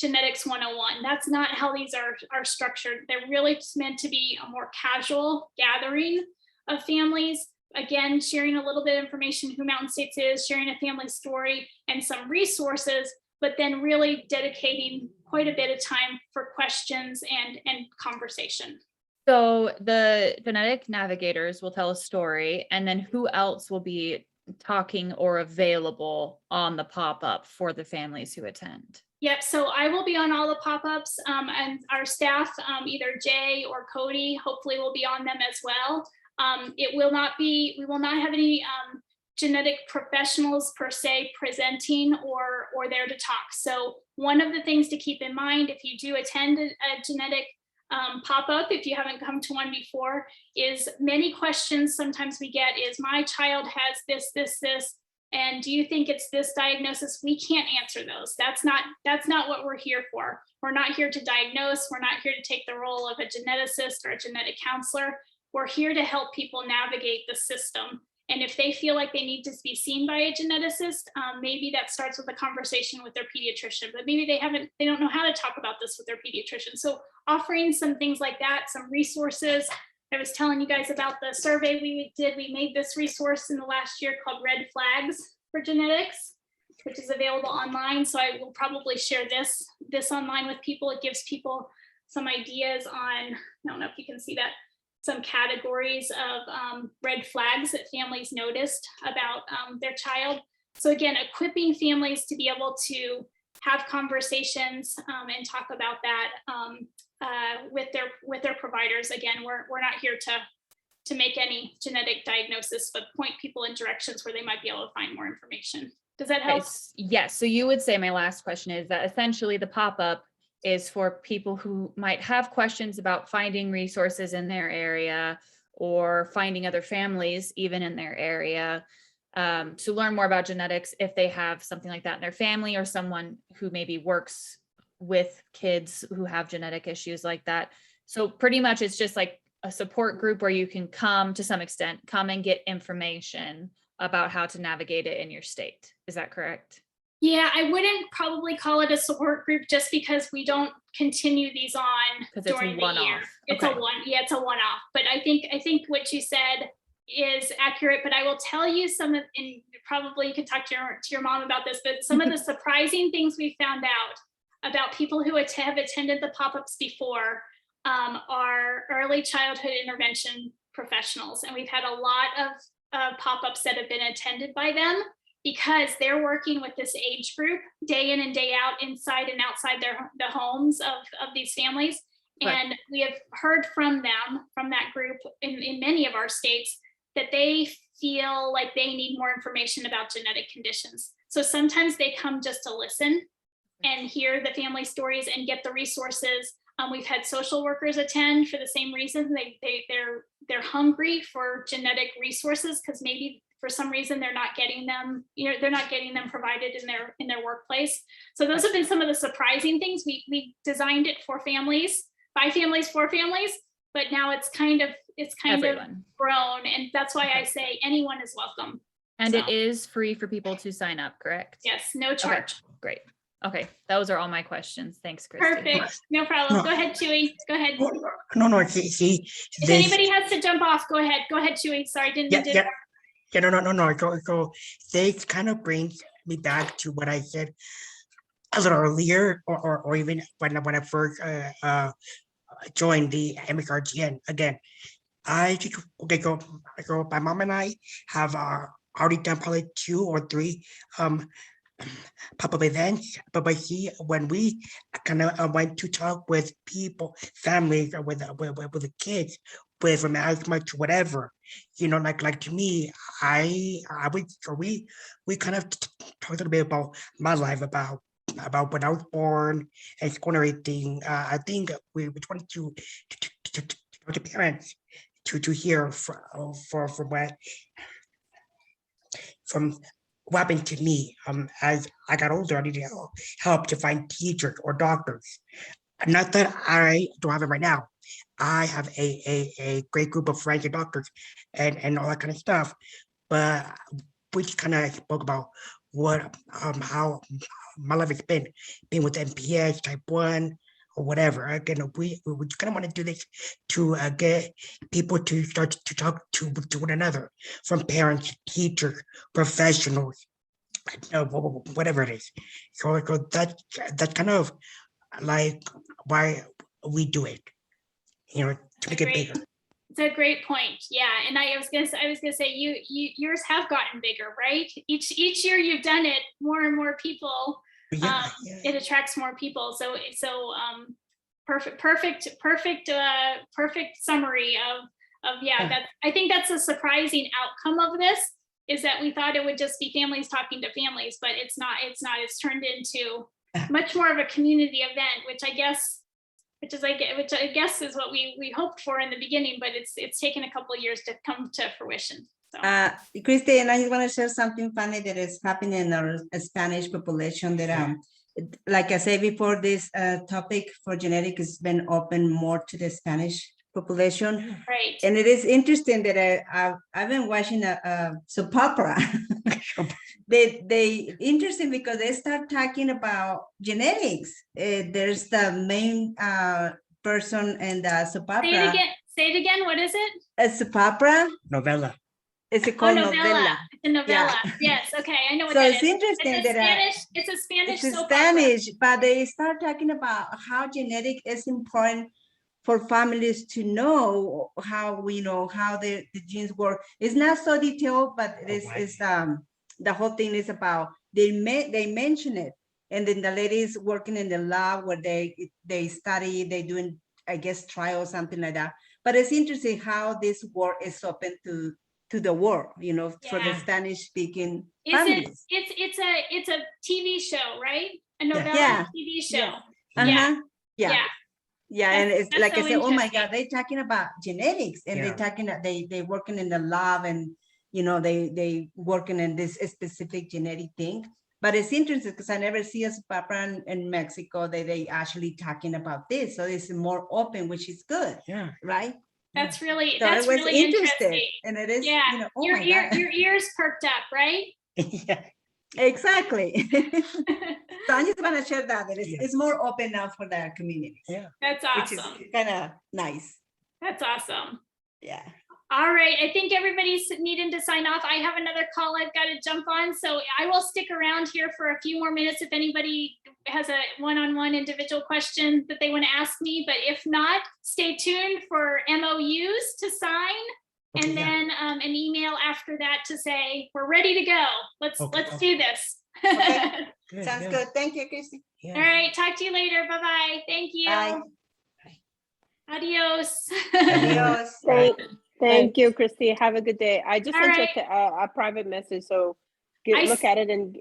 genetics 101. That's not how these are structured. They're really just meant to be a more casual gathering of families. Again, sharing a little bit of information who Mountain States is, sharing a family story and some resources, but then really dedicating quite a bit of time for questions and conversation. So the genetic navigators will tell a story, and then who else will be talking or available on the pop-up for the families who attend? Yep, so I will be on all the pop-ups, and our staff, either Jay or Cody, hopefully will be on them as well. We will not have any genetic professionals per se presenting or there to talk. So one of the things to keep in mind if you do attend a genetic pop-up, if you haven't come to one before, is many questions sometimes we get is, my child has this, and do you think it's this diagnosis? We can't answer those. That's not what we're here for. We're not here to diagnose. We're not here to take the role of a geneticist or a genetic counselor. We're here to help people navigate the system. And if they feel like they need to be seen by a geneticist, maybe that starts with a conversation with their pediatrician, but maybe they don't know how to talk about this with their pediatrician. So offering some things like that, some resources. I was telling you guys about the survey we did. We made this resource in the last year called Red Flags for Genetics, which is available online. So I will probably share this online with people. It gives people some ideas on, I don't know if you can see that, some categories of red flags that families noticed about their child. So again, equipping families to be able to have conversations and talk about that with their providers. Again, we're not here to make any genetic diagnosis, but point people in directions where they might be able to find more information. Does that help? Yes. So you would say my last question is that essentially the pop-up is for people who might have questions about finding resources in their area or finding other families even in their area, to learn more about genetics if they have something like that in their family, or someone who maybe works with kids who have genetic issues like that. So pretty much it's just like a support group where you can come and get information about how to navigate it in your state. Is that correct? Yeah, I wouldn't probably call it a support group just because we don't continue these on during the year. It's a one-off. But I think what you said is accurate. But I will tell you and probably you could talk to your mom about this, but some of the surprising things we found out about people who have attended the pop-ups before are early childhood intervention professionals. And we've had a lot of pop-ups that have been attended by them, because they're working with this age group day in and day out, inside and outside the homes of these families. Right. And we have heard from them, from that group in many of our states, that they feel like they need more information about genetic conditions. So sometimes they come just to listen and hear the family stories and get the resources. We've had social workers attend for the same reason. They're hungry for genetic resources because maybe for some reason they're not getting them, they're not getting them provided in their workplace. So those have been some of the surprising things. We designed it for families, by families, for families, but now it's kind of grown, and that's why I say anyone is welcome. And So, it is free for people to sign up, correct? yes, no charge. Okay, great. Okay, those are all my questions. Thanks, Christy. Perfect. No problem. No. Go ahead, Chewy. Go ahead. No, see, If anybody has to jump off, go ahead. Go ahead, Chewy. Sorry, didn't mean to. No. So they kind of brings me back to what I said a little earlier, or even when I first joined the MSRGN. Again, my mom and I have already done probably 2 or 3 pop-up events, but when we kind of went to talk with people, families, with the kids, with from asthma to whatever, like to me, we kind of talked a little bit about my life, about when I was born and school and everything. I think we wanted to the parents to hear from what happened to me. As I got older, I needed help to find teachers or doctors. Not that I don't have it right now. I have a great group of friends and doctors and all that kind of stuff. But we just kind of spoke about how my life has been with MPS type 1 or whatever. Again, we kind of want to do this to get people to start to talk to one another, from parents, teachers, professionals, whatever it is. So that's kind of like why we do it, to make it bigger. It's a great point. Yeah, and I was gonna say yours have gotten bigger, right? Each year you've done it, more and more people. It attracts more people. So perfect summary of that. I think that's a surprising outcome of this, is that we thought it would just be families talking to families, but it's not. It's turned into much more of a community event, which I guess is what we hoped for in the beginning, but it's taken a couple of years to come to fruition. So. Christy, and I just want to share something funny that is happening in our Spanish population that like I said before, this topic for genetic has been open more to the Spanish population. Right. And it is interesting that I've been watching a soap opera. They interesting because they start talking about genetics. There's the main person in the soap opera. Say it again. What is it? A soap opera. Novella. It's called novella. It's a novella. Yeah. Yes. Okay. I know what so that it's is. interesting It's a that Spanish. It's a Spanish. It's soap Spanish, opera. but they start talking about how genetic is important for families to know how how the genes work. It's not so detailed, but it's the whole thing is about they mention it, and then the ladies working in the lab where they study, they doing I guess trials, something like that. But it's interesting how this work is open to the world, for the Spanish speaking families. It's a TV show, right? A novella TV show. Yeah, and it's that's like so I said, oh my interesting. God, they're talking about genetics, and they're talking that they working in the lab, and they working in this specific genetic thing. But it's interesting because I never see a opera in Mexico that they actually talking about this. So it's more open, which is good. Yeah. Right. That's really So that's I was really interested, interesting. and it is oh your my God. your ears perked up, right? Exactly. So I just want to share that it's more open now for the community. Yeah, that's awesome. Which is kind of nice. That's awesome. Yeah. All right, I think everybody's needing to sign off. I have another call I've got to jump on, so I will stick around here for a few more minutes if anybody has a one-on-one individual question that they want to ask me. But if not, stay tuned for MOUs to sign, and then an email after that to say we're ready to go. Let's do this. Okay. Good, Sounds yeah. good. Thank you, Christy. All right, talk to you later. Bye-bye. Thank you. Bye. Adios. Adios. Thank you, Christy. Have a good day. I just All sent right. you a private message, so I look at it and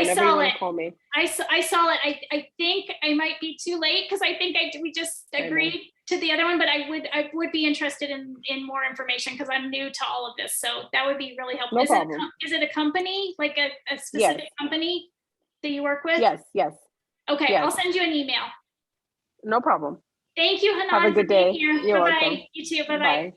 whenever saw you want it. to call me. I saw it. I think I might be too late because I think we just I know. agreed to the other one, but I would be interested in more information because I'm new to all of this. So that would be really helpful. No Is problem. is it a company, like a specific company that you work with? Yes. Okay, yes. I'll send you an email. No problem. Thank you, Hanan. Have a good day. You're You're Bye-bye. welcome. You too. Bye-bye. Bye.